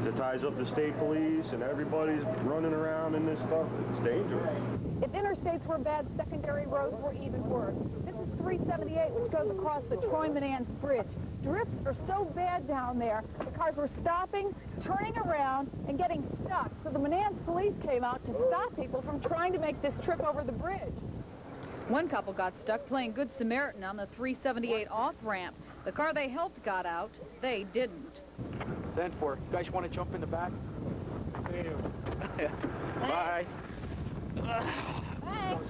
It ties up the state police and everybody's running around in this stuff. It's dangerous. If interstates were bad, secondary roads were even worse. This is 378, which goes across the Troy-Manans Bridge. Drifts are so bad down there, the cars were stopping, turning around, and getting stuck. So the Manans police came out to stop people from trying to make this trip over the bridge. One couple got stuck playing Good Samaritan on the 378 off-ramp. The car they helped got out. They didn't. Then for you guys want to jump in the back? Bye. Thanks.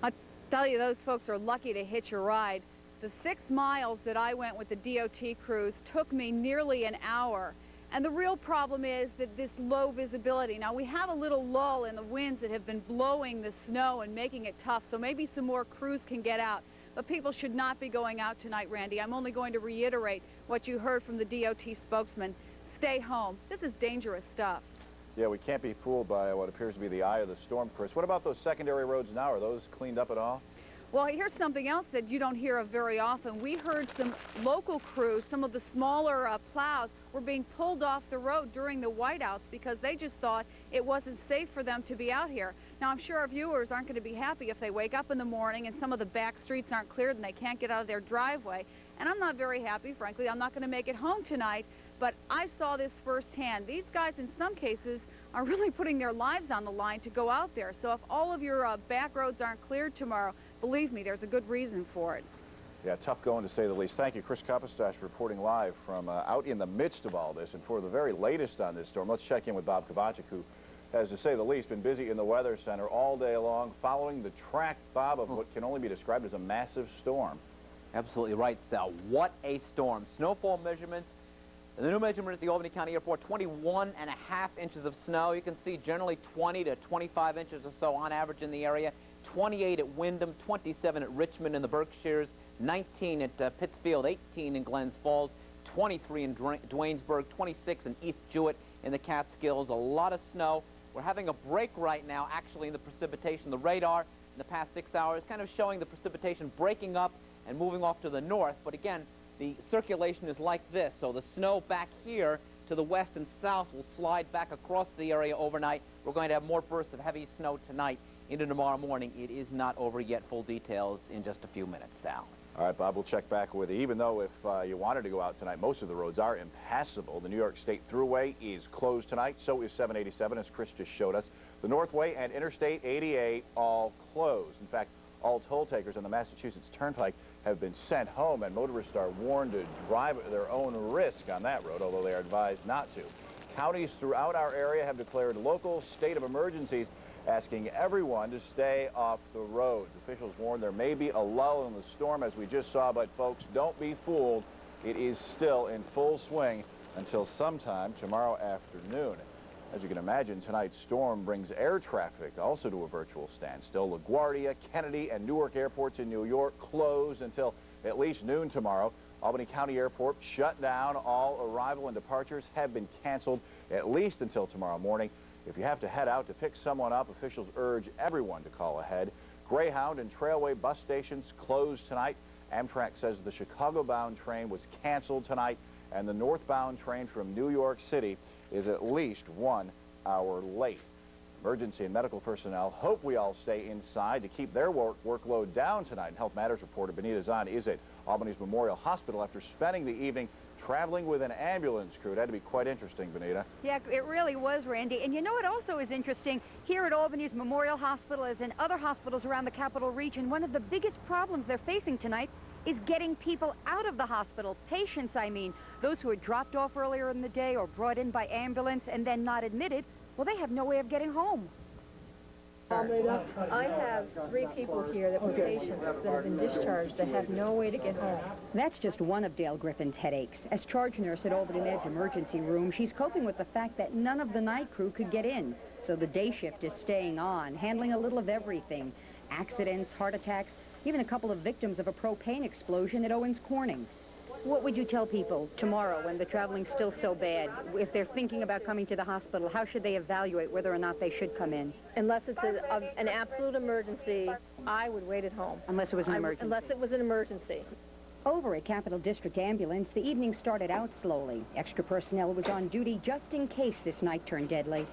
I'll tell you, those folks are lucky to hitch a ride. The 6 miles that I went with the DOT crews took me nearly an hour. And the real problem is that this low visibility. Now, we have a little lull in the winds that have been blowing the snow and making it tough, so maybe some more crews can get out. but people should not be going out tonight, Randy. I'm only going to reiterate what you heard from the DOT spokesman. Stay home. This is dangerous stuff. Yeah, we can't be fooled by what appears to be the eye of the storm, Chris. What about those secondary roads now? Are those cleaned up at all? Well, here's something else that you don't hear of very often. We heard some local crews, some of the smaller plows, were being pulled off the road during the whiteouts because they just thought it wasn't safe for them to be out here. Now, I'm sure our viewers aren't going to be happy if they wake up in the morning and some of the back streets aren't cleared and they can't get out of their driveway. And I'm not very happy, frankly. I'm not going to make it home tonight, but I saw this firsthand. These guys, in some cases, are really putting their lives on the line to go out there. So if all of your back roads aren't cleared tomorrow, believe me, there's a good reason for it. Yeah, tough going to say the least. Thank you, Chris Kopistash, reporting live from out in the midst of all this. And for the very latest on this storm, let's check in with Bob Kovacik, who has, to say the least, been busy in the Weather Center all day long, following the track, Bob, of what can only be described as a massive storm. Absolutely right, Sal. What a storm. Snowfall measurements. The new measurement at the Albany County Airport, 21.5 inches of snow. You can see generally 20 to 25 inches or so on average in the area. 28 at Windham, 27 at Richmond in the Berkshires, 19 at Pittsfield, 18 in Glens Falls, 23 in Duanesburg, 26 in East Jewett in the Catskills. A lot of snow. We're having a break right now, actually, in the precipitation. The radar in the past 6 hours kind of showing the precipitation breaking up and moving off to the north. But again, the circulation is like this. So the snow back here to the west and south will slide back across the area overnight. We're going to have more bursts of heavy snow tonight into tomorrow morning. It is not over yet. Full details in just a few minutes, Sal. All right, Bob, we'll check back with you. Even though if you wanted to go out tonight, most of the roads are impassable. The New York State Thruway is closed tonight. So is 787, as Chris just showed us. The Northway and Interstate 88 all closed. In fact, all toll takers on the Massachusetts Turnpike have been sent home, and motorists are warned to drive at their own risk on that road, although they are advised not to. Counties throughout our area have declared local state of emergencies, asking everyone to stay off the roads. Officials warn there may be a lull in the storm, as we just saw, but folks, don't be fooled. It is still in full swing until sometime tomorrow afternoon. As you can imagine, tonight's storm brings air traffic also to a virtual standstill. LaGuardia, Kennedy, and Newark airports in New York closed until at least noon tomorrow. Albany County Airport shut down. All arrival and departures have been canceled at least until tomorrow morning. If you have to head out to pick someone up, officials urge everyone to call ahead. Greyhound and Trailway bus stations closed tonight. Amtrak says the Chicago-bound train was canceled tonight, and the northbound train from New York City is at least 1 hour late. Emergency and medical personnel hope we all stay inside to keep their workload down tonight. And Health Matters reporter Benita Zahn is at Albany's Memorial Hospital after spending the evening traveling with an ambulance crew. It had to be quite interesting, Benita. Yeah, it really was, Randy. And you know what also is interesting? Here at Albany's Memorial Hospital, as in other hospitals around the Capital Region, one of the biggest problems they're facing tonight is getting people out of the hospital. Patients, I mean. Those who were dropped off earlier in the day or brought in by ambulance and then not admitted, well, they have no way of getting home. I have 3 people here that were patients that have been discharged that have no way to get home. That's just one of Dale Griffin's headaches. As charge nurse at Albany Med's emergency room, she's coping with the fact that none of the night crew could get in. So the day shift is staying on, handling a little of everything. Accidents, heart attacks, even a couple of victims of a propane explosion at Owens Corning. What would you tell people tomorrow when the traveling's still so bad? If they're thinking about coming to the hospital, how should they evaluate whether or not they should come in? Unless it's an absolute emergency, I would wait at home. Unless it was an emergency? Unless it was an emergency. Over at Capital District Ambulance, the evening started out slowly. Extra personnel was on duty just in case this night turned deadly.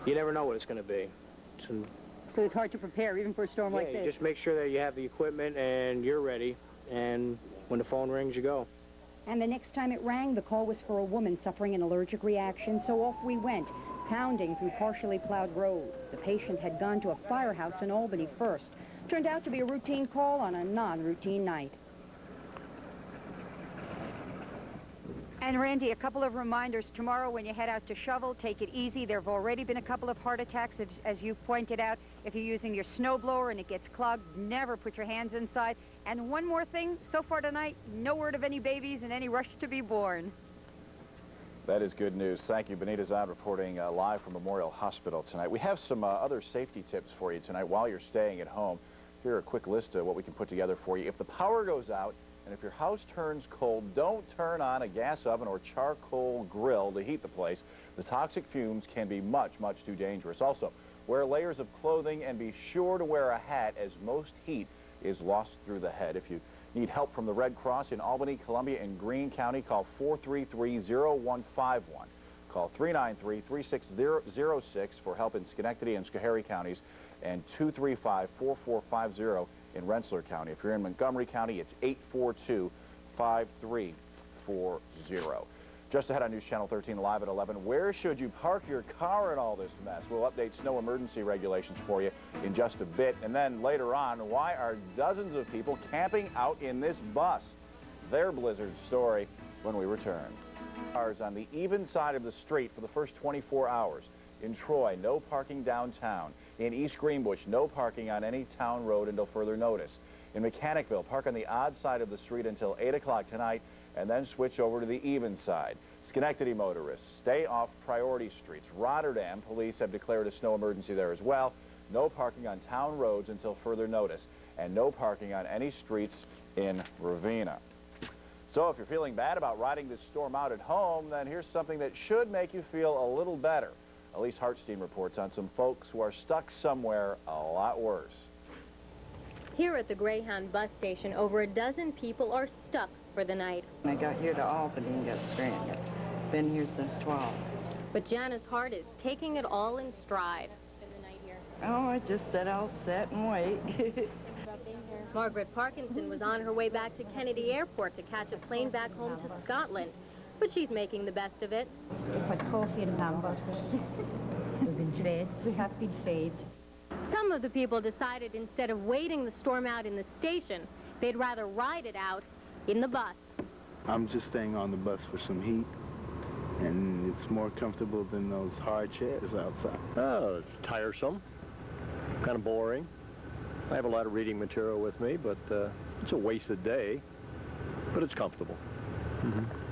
You never know what it's going to be. So it's hard to prepare even for a storm like this? Just make sure that you have the equipment and you're ready, and when the phone rings, you go. And the next time it rang, the call was for a woman suffering an allergic reaction, so off we went, pounding through partially plowed roads. The patient had gone to a firehouse in Albany first. Turned out to be a routine call on a non-routine night. And Randy, a couple of reminders. Tomorrow when you head out to shovel, take it easy. There have already been a couple of heart attacks, as you pointed out. If you're using your snowblower and it gets clogged, never put your hands inside. And one more thing, so far tonight, no word of any babies and any rush to be born. That is good news. Thank you. Benita Zahn reporting live from Memorial Hospital tonight. We have some other safety tips for you tonight while you're staying at home. Here are a quick list of what we can put together for you. If the power goes out and if your house turns cold, don't turn on a gas oven or charcoal grill to heat the place. The toxic fumes can be much, much too dangerous. Also, wear layers of clothing and be sure to wear a hat, as most heat is lost through the head. If you need help from the Red Cross in Albany, Columbia, and Greene County, call 433-0151. Call 393-3606 for help in Schenectady and Schoharie counties, and 235-4450 in Rensselaer County. If you're in Montgomery County, it's 842-5340. Just ahead on News Channel 13 live at 11, where should you park your car in all this mess? We'll update snow emergency regulations for you in just a bit. And then later on, why are dozens of people camping out in this bus? Their blizzard story when we return. Cars on the even side of the street for the first 24 hours. In Troy, no parking downtown. In East Greenbush, no parking on any town road until further notice. In Mechanicville, park on the odd side of the street until 8 o'clock tonight and then switch over to the even side. Schenectady motorists, stay off priority streets. Rotterdam, police have declared a snow emergency there as well. No parking on town roads until further notice, and no parking on any streets in Ravenna. So if you're feeling bad about riding this storm out at home, then here's something that should make you feel a little better. Elise Hartstein reports on some folks who are stuck somewhere a lot worse. Here at the Greyhound bus station, over a dozen people are stuck for the night. I got here to Albany and got stranded. Been here since 12. But Janice Hart is taking it all in stride. Oh, I just said I'll sit and wait. Margaret Parkinson was on her way back to Kennedy Airport to catch a plane back home to Scotland. But she's making the best of it. We've had coffee and hamburgers. We've been fed. We have been fed. Some of the people decided instead of waiting the storm out in the station, they'd rather ride it out in the bus. I'm just staying on the bus for some heat, and it's more comfortable than those hard chairs outside. Oh, it's tiresome, kind of boring. I have a lot of reading material with me, but it's a wasted day, but it's comfortable.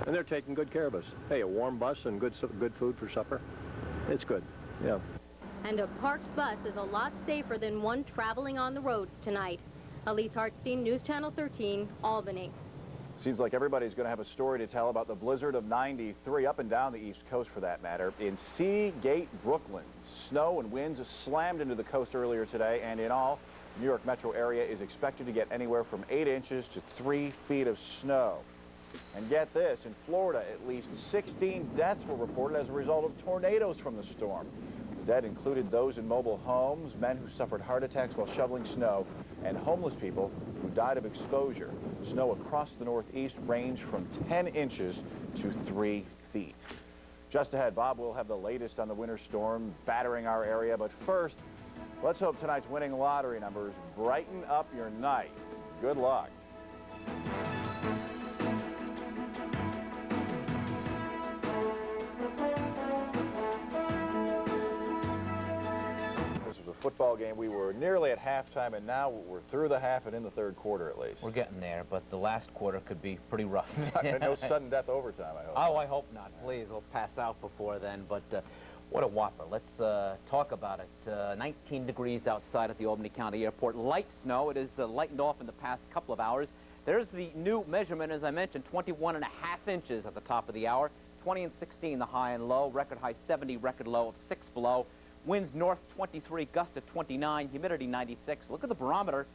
And they're taking good care of us. Hey, a warm bus and good food for supper, it's good, yeah. And a parked bus is a lot safer than one traveling on the roads tonight. Elise Hartstein, News Channel 13, Albany. Seems like everybody's going to have a story to tell about the blizzard of '93 up and down the East Coast, for that matter. In Seagate, Brooklyn, snow and winds slammed into the coast earlier today, and in all, the New York metro area is expected to get anywhere from 8 inches to 3 feet of snow. And get this, in Florida, at least 16 deaths were reported as a result of tornadoes from the storm. The dead included those in mobile homes, men who suffered heart attacks while shoveling snow, and homeless people who died of exposure. Snow across the Northeast ranged from 10 inches to 3 feet. Just ahead, Bob will have the latest on the winter storm battering our area. But first, let's hope tonight's winning lottery numbers brighten up your night. Good luck. Football game. We were nearly at halftime, and now we're through the half and in the third quarter at least. We're getting there, but the last quarter could be pretty rough. No sudden death overtime, I hope. Oh, I hope not. Please, we'll pass out before then. But what a whopper. Let's talk about it. 19 degrees outside at the Albany County Airport. Light snow. It has lightened off in the past couple of hours. There's the new measurement, as I mentioned, 21.5 inches at the top of the hour. 20 and 16 the high and low. Record high 70, record low of 6 below. Winds north 23, gust of 29, humidity 96. Look at the barometer,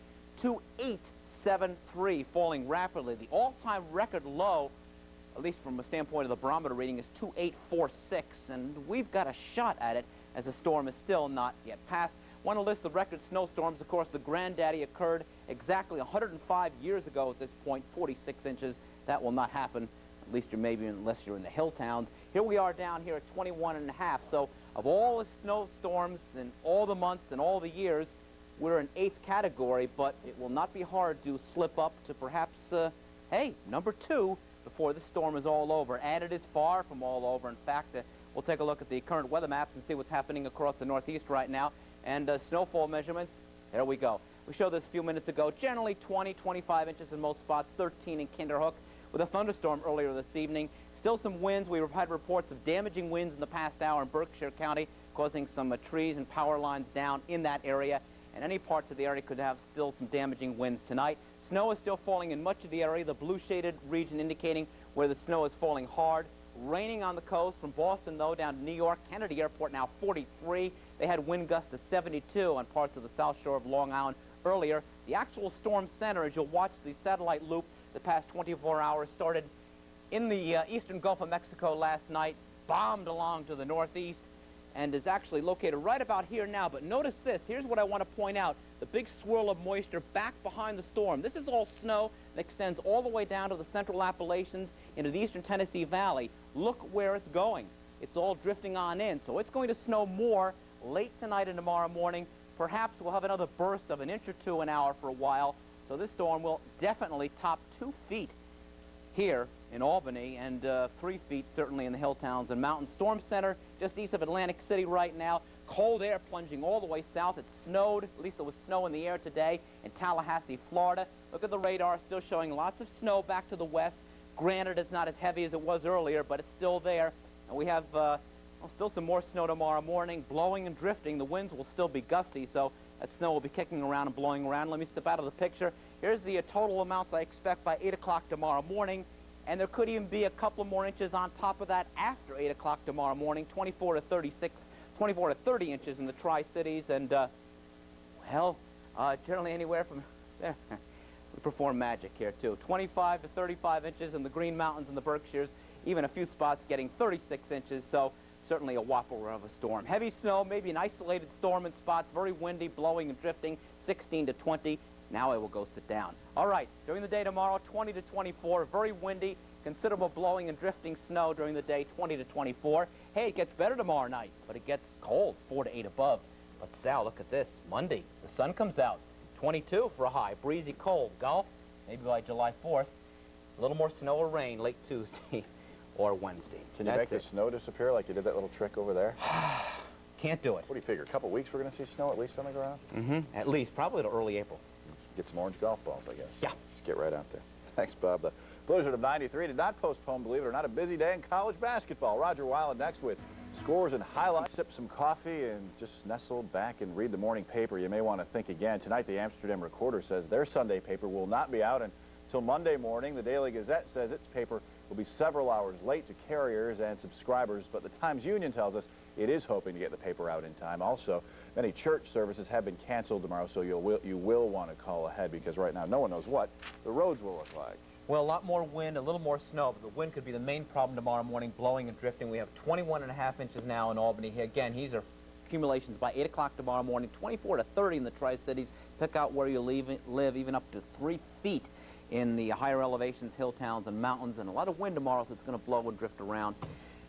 2873, falling rapidly. The all-time record low, at least from a standpoint of the barometer reading, is 2846, and we've got a shot at it as the storm is still not yet passed. Want to list the record snowstorms. Of course, the Granddaddy occurred exactly 105 years ago at this point, 46 inches. That will not happen, at least maybe unless you're in the hill towns. Here we are down here at 21.5, so of all the snowstorms in all the months and all the years, we're in 8th category, but it will not be hard to slip up to perhaps, hey, number 2 before the storm is all over. And it is far from all over. In fact, we'll take a look at the current weather maps and see what's happening across the Northeast right now. And snowfall measurements, there we go. We showed this a few minutes ago. Generally 20, 25 inches in most spots, 13 in Kinderhook. With a thunderstorm earlier this evening. Still some winds. We've had reports of damaging winds in the past hour in Berkshire County, causing some trees and power lines down in that area. and any parts of the area could have still some damaging winds tonight. Snow is still falling in much of the area, the blue shaded region indicating where the snow is falling hard. Raining on the coast from Boston, though, down to New York. Kennedy Airport now 43. They had wind gusts to 72 on parts of the south shore of Long Island earlier. The actual storm center, as you'll watch the satellite loop the past 24 hours, started in the eastern Gulf of Mexico last night, bombed along to the northeast, and is actually located right about here now. But notice this. Here's what I want to point out. The big swirl of moisture back behind the storm. This is all snow that extends all the way down to the central Appalachians into the eastern Tennessee Valley. Look where it's going. It's all drifting on in. So it's going to snow more late tonight and tomorrow morning. Perhaps we'll have another burst of an inch or two an hour for a while. So this storm will definitely top 2 feet here in Albany and 3 feet certainly in the hill towns and mountains. Storm center just east of Atlantic City right now. Cold air plunging all the way south. It snowed, at least there was snow in the air today in Tallahassee, Florida. Look at the radar, still showing lots of snow back to the west. Granted, it's not as heavy as it was earlier, but it's still there. And we have still some more snow tomorrow morning, blowing and drifting. The winds will still be gusty, so that snow will be kicking around and blowing around. Let me step out of the picture. Here's the total amounts I expect by 8 o'clock tomorrow morning. And there could even be a couple more inches on top of that after 8 o'clock tomorrow morning, 24 to 30 inches in the Tri-Cities. And, generally anywhere from there. We perform magic here, too. 25 to 35 inches in the Green Mountains and the Berkshires, even a few spots getting 36 inches, so certainly a whopper of a storm. Heavy snow, maybe an isolated storm in spots, very windy, blowing and drifting, 16 to 20. Now I will go sit down. All right, during the day tomorrow, 20 to 24, very windy, considerable blowing and drifting snow during the day, 20 to 24. Hey, it gets better tomorrow night, but it gets cold, 4 to 8 above. But Sal, look at this, Monday, the sun comes out. 22 for a high, breezy, cold. Gulf, maybe by July 4th. A little more snow or rain late Tuesday or Wednesday. Can you make the snow disappear like you did that little trick over there? Can't do it. What do you figure? A couple weeks we're going to see snow at least on the ground? Mm-hmm. At least, probably to early April. Get some orange golf balls, I guess. Yeah. Just get right out there. Thanks, Bob. The blizzard of 93 did not postpone, believe it or not, a busy day in college basketball. Roger Weiland next with scores and highlights. Sip some coffee and just nestle back and read the morning paper. You may want to think again. Tonight, the Amsterdam Recorder says their Sunday paper will not be out until Monday morning. The Daily Gazette says its paper will be several hours late to carriers and subscribers, but the Times-Union tells us it is hoping to get the paper out in time. Also, many church services have been canceled tomorrow, so you will want to call ahead because right now no one knows what the roads will look like. Well, a lot more wind, a little more snow, but the wind could be the main problem tomorrow morning, blowing and drifting. We have 21.5 inches now in Albany. Again, these are accumulations by 8 o'clock tomorrow morning, 24 to 30 in the Tri-Cities. Pick out where you live, even up to 3 feet in the higher elevations, hill towns, and mountains, and a lot of wind tomorrow, so it's going to blow and drift around.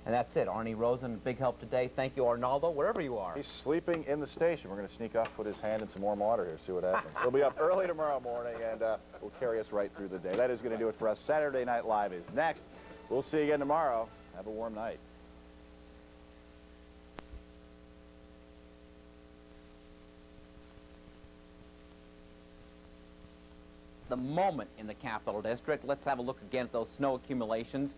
And that's it. Arnie Rosen, big help today. Thank you, Arnaldo, wherever you are. He's sleeping in the station. We're going to sneak off, put his hand in some warm water here, see what happens. He'll be up early tomorrow morning, and will carry us right through the day. That is going to do it for us. Saturday Night Live is next. We'll see you again tomorrow. Have a warm night. The moment in the Capital District. Let's have a look again at those snow accumulations.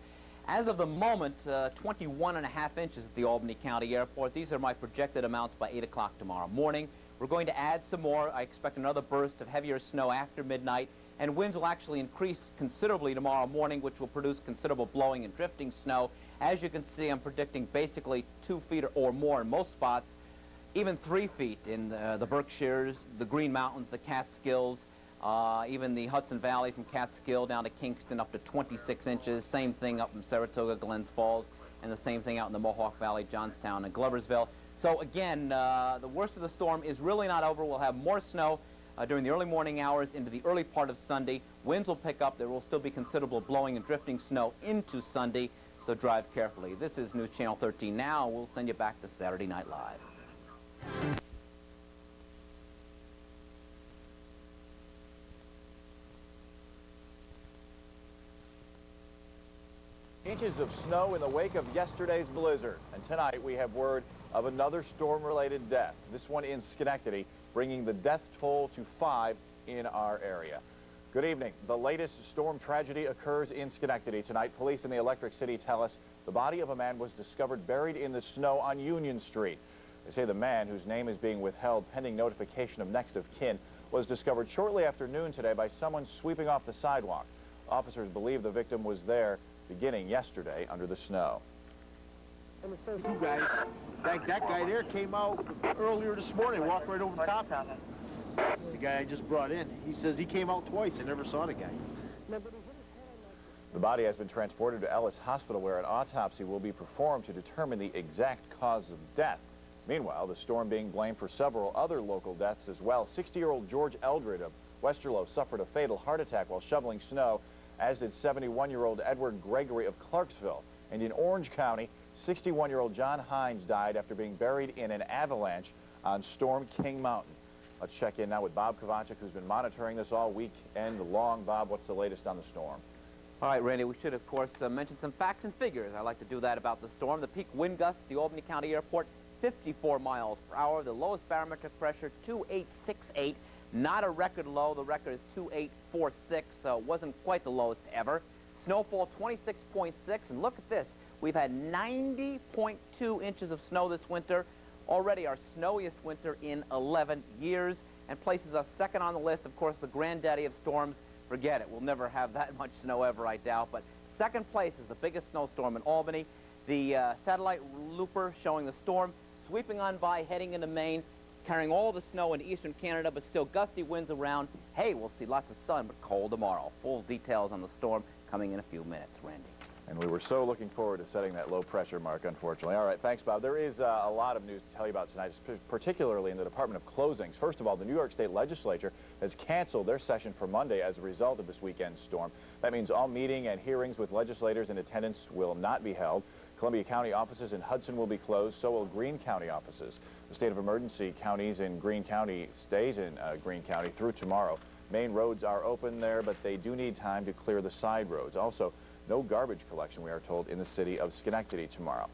As of the moment, 21.5 inches at the Albany County Airport. These are my projected amounts by 8 o'clock tomorrow morning. We're going to add some more. I expect another burst of heavier snow after midnight, and winds will actually increase considerably tomorrow morning, which will produce considerable blowing and drifting snow. As you can see, I'm predicting basically 2 feet or more in most spots, even 3 feet in the Berkshires, the Green Mountains, the Catskills, even the Hudson Valley from Catskill down to Kingston up to 26 inches. Same thing up in Saratoga, Glens Falls, and the same thing out in the Mohawk Valley, Johnstown, and Gloversville. So again, the worst of the storm is really not over. We'll have more snow during the early morning hours into the early part of Sunday. Winds will pick up. There will still be considerable blowing and drifting snow into Sunday, so drive carefully. This is News Channel 13 Now. We'll send you back to Saturday Night Live. Inches of snow in the wake of yesterday's blizzard. And tonight we have word of another storm-related death. This one in Schenectady, bringing the death toll to 5 in our area. Good evening. The latest storm tragedy occurs in Schenectady tonight. Police in the Electric City tell us the body of a man was discovered buried in the snow on Union Street. They say the man, whose name is being withheld pending notification of next of kin, was discovered shortly after noon today by someone sweeping off the sidewalk. Officers believe the victim was there beginning yesterday under the snow. And it says, you guys, that guy there came out earlier this morning, walked right over the top of him. The guy I just brought in, he says he came out twice. I never saw the guy. The body has been transported to Ellis Hospital, where an autopsy will be performed to determine the exact cause of death. Meanwhile, the storm being blamed for several other local deaths as well. 60-year-old George Eldred of Westerlo suffered a fatal heart attack while shoveling snow, as did 71-year-old Edward Gregory of Clarksville. And in Orange County, 61-year-old John Hines died after being buried in an avalanche on Storm King Mountain. Let's check in now with Bob Kovacic, who's been monitoring this all weekend long. Bob, what's the latest on the storm? All right, Randy, we should, of course, mention some facts and figures. I like to do that about the storm. The peak wind gust at the Albany County Airport, 54 miles per hour. The lowest barometric pressure, 2868. Not a record low. The record is 2846, so it wasn't quite the lowest ever. Snowfall, 26.6. And look at this. We've had 90.2 inches of snow this winter. Already our snowiest winter in 11 years, and places us second on the list. Of course, the granddaddy of storms. Forget it. We'll never have that much snow ever, I doubt. But second place is the biggest snowstorm in Albany. The satellite looper showing the storm sweeping on by, heading into Maine, carrying all the snow into eastern Canada, but still gusty winds around. Hey, we'll see lots of sun, but cold tomorrow. Full details on the storm coming in a few minutes, Randy. And we were so looking forward to setting that low pressure mark, unfortunately. All right, thanks, Bob. There is a lot of news to tell you about tonight, particularly in the Department of Closings. First of all, the New York State Legislature has canceled their session for Monday as a result of this weekend's storm. That means all meeting and hearings with legislators in attendance will not be held. Columbia County offices in Hudson will be closed, so will Greene County offices. The state of emergency counties in Greene County stays in Greene County through tomorrow. Main roads are open there, but they do need time to clear the side roads. Also, no garbage collection, we are told, in the city of Schenectady tomorrow.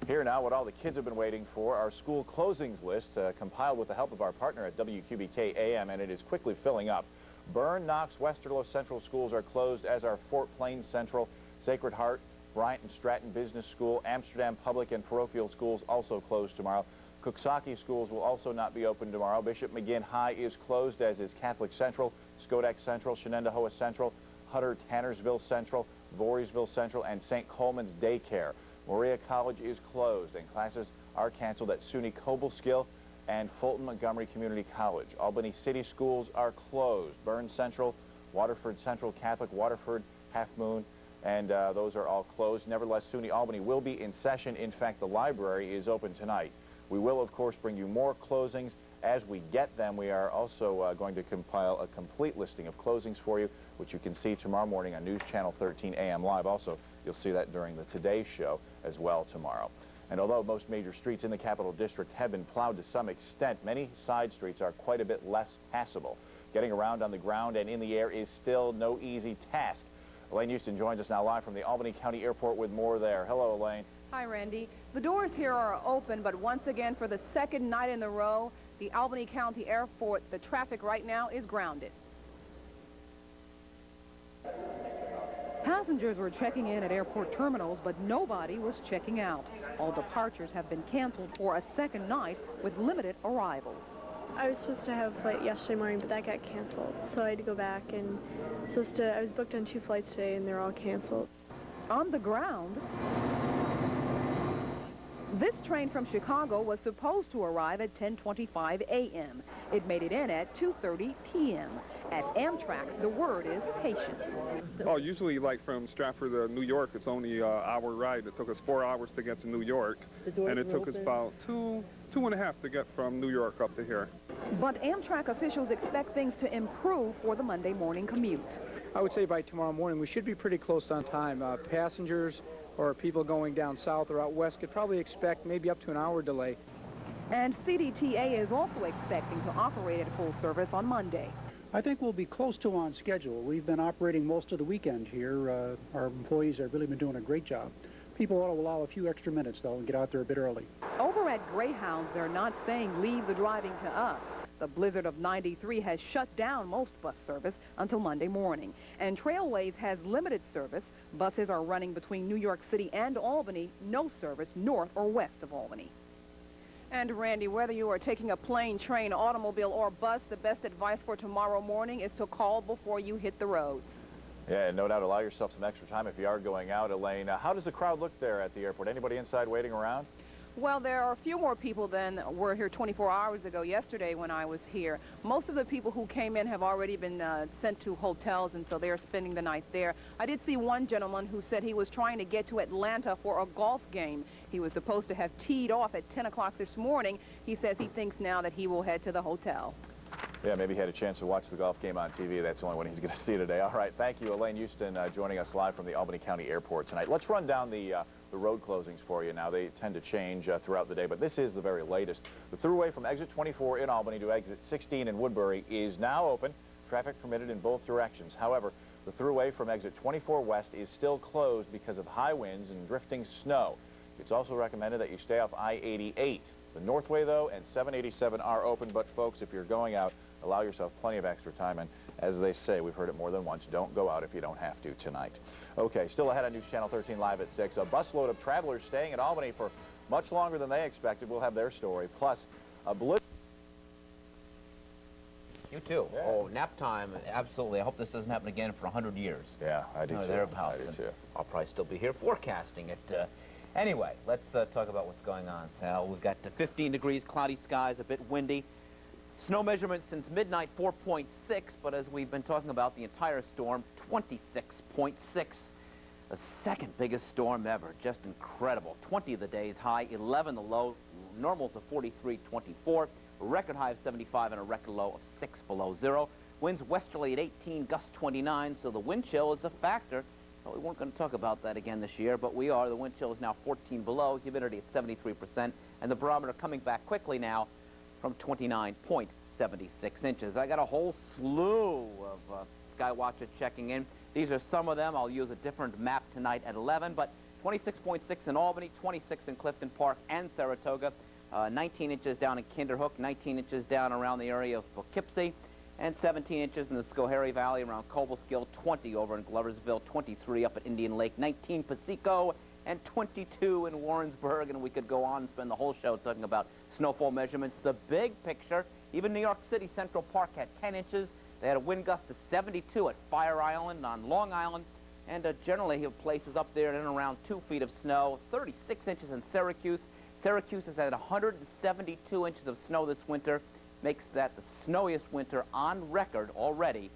Here now, what all the kids have been waiting for, our school closings list, compiled with the help of our partner at WQBK AM, and it is quickly filling up. Bern, Knox, Westerlo Central schools are closed, as are Fort Plains Central, Sacred Heart, Bryant and Stratton Business School, Amsterdam Public and Parochial schools also closed tomorrow. Cooksaki schools will also not be open tomorrow. Bishop McGinn High is closed, as is Catholic Central, Schodack Central, Shenendehowa Central, Hutter Tannersville Central, Voorheesville Central, and St. Coleman's Daycare. Morea College is closed, and classes are canceled at SUNY Cobleskill and Fulton Montgomery Community College. Albany City schools are closed. Bern Central, Waterford Central Catholic, Waterford, Half Moon, and those are all closed. Nevertheless, SUNY Albany will be in session. In fact, the library is open tonight. We will, of course, bring you more closings as we get them. We are also going to compile a complete listing of closings for you, which you can see tomorrow morning on News Channel 13 AM Live. Also, you'll see that during the Today Show as well tomorrow. And although most major streets in the Capital District have been plowed to some extent, many side streets are quite a bit less passable. Getting around on the ground and in the air is still no easy task. Elaine Houston joins us now live from the Albany County Airport with more there. Hello, Elaine. Hi, Randy. The doors here are open, but once again, for the second night in a row, the Albany County Airport, the traffic right now is grounded. Passengers were checking in at airport terminals, but nobody was checking out. All departures have been canceled for a second night with limited arrivals. I was supposed to have a flight yesterday morning, but that got canceled, so I had to go back, and I was booked on 2 flights today, and they're all canceled. On the ground, this train from Chicago was supposed to arrive at 10:25 a.m. It made it in at 2:30 p.m. At Amtrak, the word is patience. Oh, usually like from Stratford to New York, it's only an hour ride. It took us 4 hours to get to New York, and it took us about two and a half to get from New York up to here. But Amtrak officials expect things to improve for the Monday morning commute. I would say by tomorrow morning we should be pretty close on time. Passengers or people going down south or out west could probably expect maybe up to an hour delay. And CDTA is also expecting to operate at full service on Monday. I think we'll be close to on schedule. We've been operating most of the weekend here. Our employees have really been doing a great job. People ought to allow a few extra minutes, though, and get out there a bit early. Over at Greyhound, they're not saying leave the driving to us. The blizzard of 93 has shut down most bus service until Monday morning. And Trailways has limited service. Buses are running between New York City and Albany, no service north or west of Albany. And Randy, whether you are taking a plane, train, automobile, or bus, the best advice for tomorrow morning is to call before you hit the roads. Yeah, no doubt. Allow yourself some extra time if you are going out, Elaine. How does the crowd look there at the airport? Anybody inside waiting around? Well, there are a few more people than were here 24 hours ago yesterday when I was here. Most of the people who came in have already been sent to hotels, and so they're spending the night there. I did see one gentleman who said he was trying to get to Atlanta for a golf game. He was supposed to have teed off at 10 o'clock this morning. He says he thinks now that he will head to the hotel. Yeah, maybe he had a chance to watch the golf game on TV. That's the only one he's going to see today. All right, thank you, Elaine Houston, joining us live from the Albany County Airport tonight. Let's run down the road closings for you now. They tend to change throughout the day, but this is the very latest. The thruway from exit 24 in Albany to exit 16 in Woodbury is now open. Traffic permitted in both directions. However, the thruway from exit 24 west is still closed because of high winds and drifting snow. It's also recommended that you stay off I-88. The Northway, though, and 787 are open, but folks, if you're going out, allow yourself plenty of extra time, and as they say, we've heard it more than once, don't go out if you don't have to tonight. Okay, still ahead on News Channel 13 Live at 6. A busload of travelers staying at Albany for much longer than they expected. We'll have their story. Plus, a blizzard. You too. Yeah. Oh, nap time, absolutely. I hope this doesn't happen again for 100 years. Yeah, I do too. Thereabouts. I do too. I'll probably still be here forecasting it. Anyway, let's talk about what's going on, Sal. We've got 15 degrees, cloudy skies, a bit windy. Snow measurements since midnight, 4.6, but as we've been talking about the entire storm, 26.6. The second biggest storm ever. Just incredible. 20 of the day's high, 11 the low, normals of 43.24, a record high of 75 and a record low of 6 below zero. Winds westerly at 18, gust 29, so the wind chill is a factor. Well, we weren't going to talk about that again this year, but we are. The wind chill is now 14 below, humidity at 73%, and the barometer coming back quickly now from 29.76 inches. I got a whole slew of Skywatchers checking in. These are some of them. I'll use a different map tonight at 11, but 26.6 in Albany, 26 in Clifton Park and Saratoga, 19 inches down in Kinderhook, 19 inches down around the area of Poughkeepsie, and 17 inches in the Schoharie Valley around Cobleskill, 20 over in Gloversville, 23 up at Indian Lake, 19 Pasico, and 22 in Warrensburg, and we could go on and spend the whole show talking about snowfall measurements. The big picture, even New York City Central Park had 10 inches. They had a wind gust of 72 at Fire Island on Long Island, and generally places up there in and around 2 feet of snow, 36 inches in Syracuse. Syracuse has had 172 inches of snow this winter, makes that the snowiest winter on record already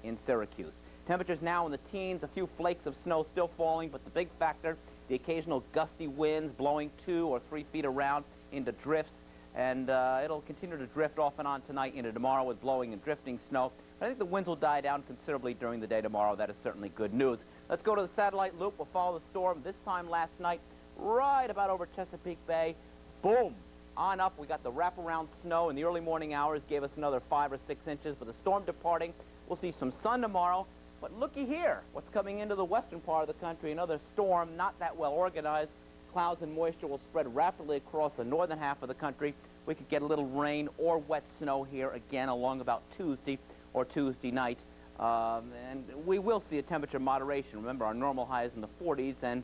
in Syracuse. Temperatures now in the teens, a few flakes of snow still falling, but the big factor, the occasional gusty winds blowing 2 or 3 feet around into drifts, and it'll continue to drift off and on tonight into tomorrow with blowing and drifting snow. I think the winds will die down considerably during the day tomorrow. That is certainly good news. Let's go to the satellite loop. We'll follow the storm this time last night, right about over Chesapeake Bay. Boom! On up, we got the wraparound snow in the early morning hours, gave us another 5 or 6 inches, but the storm departing. We'll see some sun tomorrow, but looky here, what's coming into the western part of the country, another storm, not that well organized. Clouds and moisture will spread rapidly across the northern half of the country. We could get a little rain or wet snow here again along about Tuesday or Tuesday night, and we will see a temperature moderation. Remember, our normal high is in the 40s, and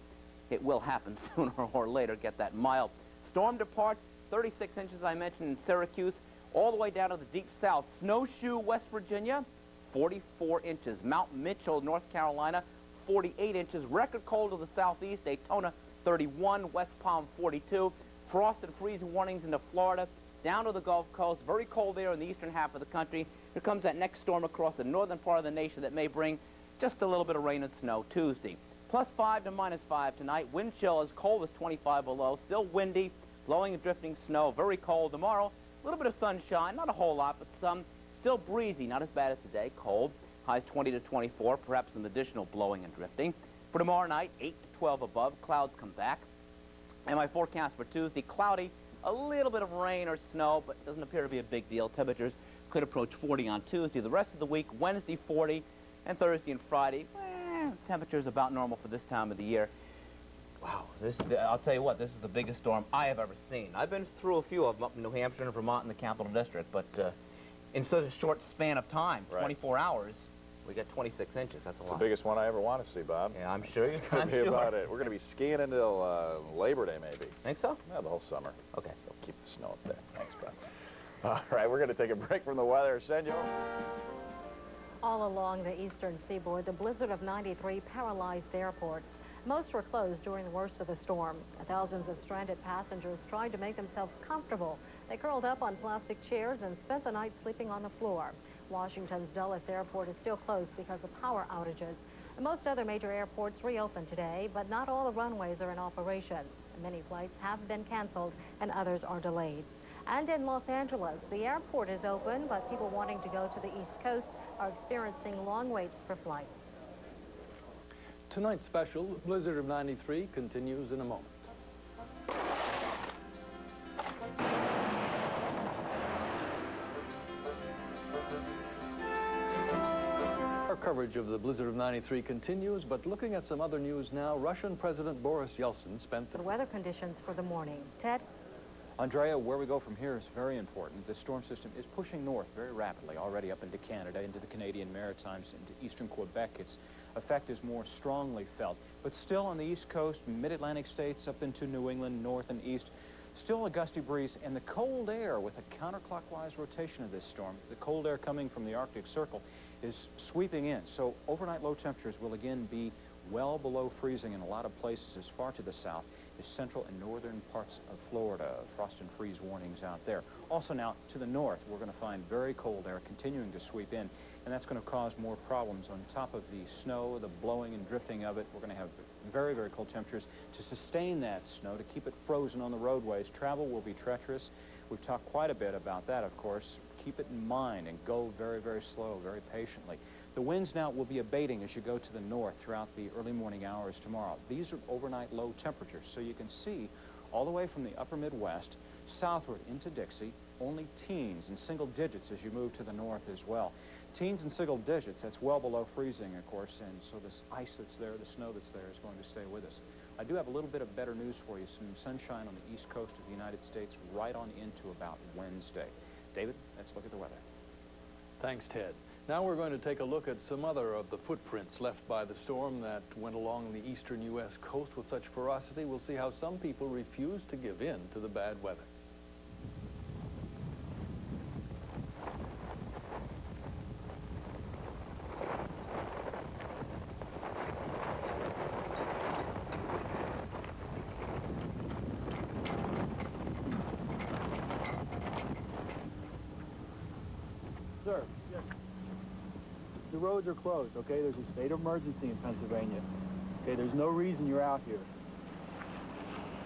it will happen sooner or later, get that mild. Storm departs, 36 inches I mentioned in Syracuse, all the way down to the deep south. Snowshoe, West Virginia, 44 inches. Mount Mitchell, North Carolina, 48 inches. Record cold to the southeast. Daytona, 31. West Palm, 42. Frost and freezing warnings into Florida. Down to the Gulf Coast. Very cold there in the eastern half of the country. Here comes that next storm across the northern part of the nation that may bring just a little bit of rain and snow Tuesday. +5 to -5 tonight. Wind chill as cold as 25 below. Still windy, blowing and drifting snow. Very cold tomorrow. A little bit of sunshine, not a whole lot, but some. Still breezy, not as bad as today. Cold. Highs 20 to 24, perhaps some additional blowing and drifting. For tomorrow night, 8 to 12 above. Clouds come back. And my forecast for Tuesday, cloudy, a little bit of rain or snow, but doesn't appear to be a big deal. Temperatures could approach 40 on Tuesday. The rest of the week, Wednesday 40, and Thursday and Friday, temperatures about normal for this time of the year. Wow, I'll tell you what, this is the biggest storm I have ever seen. I've been through a few of them up in New Hampshire and Vermont and the Capital District, but in such a short span of time, 24 hours, We got 26 inches. That's a It's lot. the biggest one I ever want to see, Bob. Yeah, I'm sure. It's going to be about it. We're going to be skiing until Labor Day, maybe. Think so? Yeah, the whole summer. Okay. They'll keep the snow up there. Thanks, Bob. All right, we're going to take a break from the weather. Senor. All along the eastern seaboard, the blizzard of 93 paralyzed airports. Most were closed during the worst of the storm. Thousands of stranded passengers tried to make themselves comfortable. They curled up on plastic chairs and spent the night sleeping on the floor. Washington's Dulles Airport is still closed because of power outages. Most other major airports reopened today, but not all the runways are in operation. Many flights have been canceled and others are delayed. And in Los Angeles, the airport is open, but people wanting to go to the East Coast are experiencing long waits for flights. Tonight's special, Blizzard of 93, continues in a moment. Our coverage of the Blizzard of 93 continues, but looking at some other news now, Russian President Boris Yeltsin spent The weather conditions for the morning. Ted? Andrea, where we go from here is very important. The storm system is pushing north very rapidly, already up into Canada, into the Canadian Maritimes, into eastern Quebec. Its effect is more strongly felt. But still on the east coast, mid-Atlantic states, up into New England, north and east, still a gusty breeze and the cold air with a counterclockwise rotation of this storm. The cold air coming from the Arctic Circle is sweeping in. So overnight low temperatures will again be well below freezing in a lot of places as far to the south as central and northern parts of Florida. Frost and freeze warnings out there. Also now to the north, we're going to find very cold air continuing to sweep in, and that's going to cause more problems on top of the snow, the blowing and drifting of it. We're going to have very, very cold temperatures to sustain that snow, to keep it frozen on the roadways. Travel will be treacherous. We've talked quite a bit about that, of course. Keep it in mind and go very, very slow, very patiently. The winds now will be abating as you go to the north throughout the early morning hours tomorrow. These are overnight low temperatures, so you can see all the way from the upper Midwest southward into Dixie, only teens and single digits as you move to the north as well. Teens and single digits, that's well below freezing, of course, and so this ice that's there, the snow that's there is going to stay with us. I do have a little bit of better news for you, some sunshine on the east coast of the United States right on into about Wednesday. David, let's look at the weather. Thanks, Ted. Now we're going to take a look at some other of the footprints left by the storm that went along the eastern U.S. coast with such ferocity. We'll see how some people refuse to give in to the bad weather. Sir, yes. The roads are closed, okay? There's a state of emergency in Pennsylvania. Okay, there's no reason you're out here.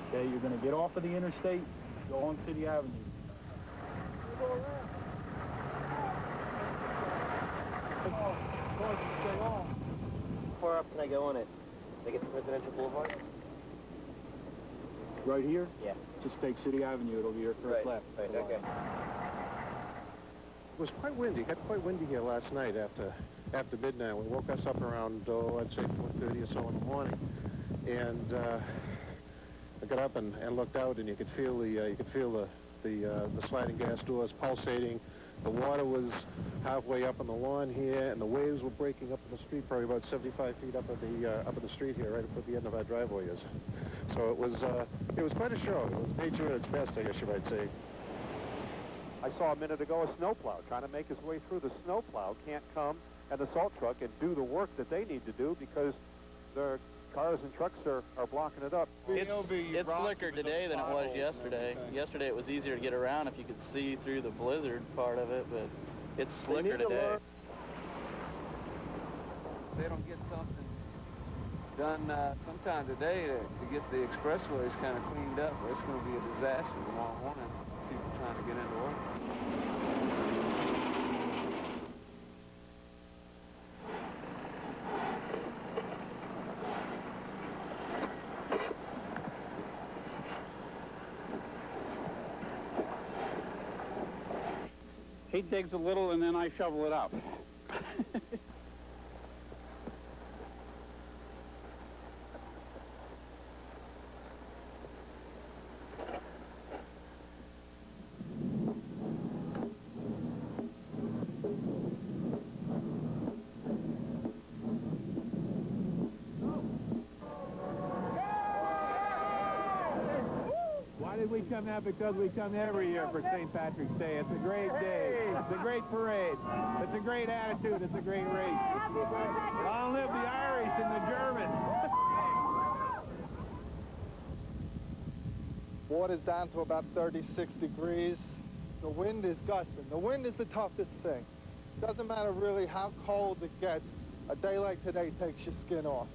Okay, you're going to get off of the interstate, go on City Avenue. How far up can I go on it? Can I get to Presidential Boulevard? Right here? Yeah. Just take City Avenue, it'll be your first left. Right, okay. It was quite windy. Got quite windy here last night after midnight. We woke us up around, I'd say 4:30 or so in the morning, and I got up and looked out, and you could feel the sliding glass doors pulsating. The water was halfway up on the lawn here, and the waves were breaking up in the street, probably about 75 feet up at the street here, right up at the end of our driveway is. So it was quite a show. It was nature at its best, I guess you might say. I saw a minute ago a snowplow trying to make his way through. The snowplow can't come and the salt truck and do the work that they need to do because their cars and trucks are blocking it up. It's slicker today than it was yesterday. Yesterday it was easier to get around if you could see through the blizzard part of it, but it's slicker today. They don't get something done sometime today to get the expressways kind of cleaned up, it's going to be a disaster tomorrow morning. People trying to get into work. He digs a little and then I shovel it out. we come out because we come every year for St. Patrick's Day. It's a great day. It's a great parade. It's a great attitude. It's a great race. Long live the Irish and the Germans. Water's down to about 36 degrees. The wind is gusting. The wind is the toughest thing. Doesn't matter really how cold it gets. A day like today takes your skin off.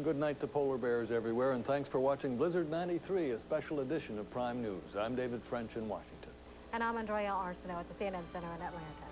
Good night to polar bears everywhere, and thanks for watching Blizzard 93, a special edition of Prime News. I'm David French in Washington. And I'm Andrea Arsenault at the CNN Center in Atlanta.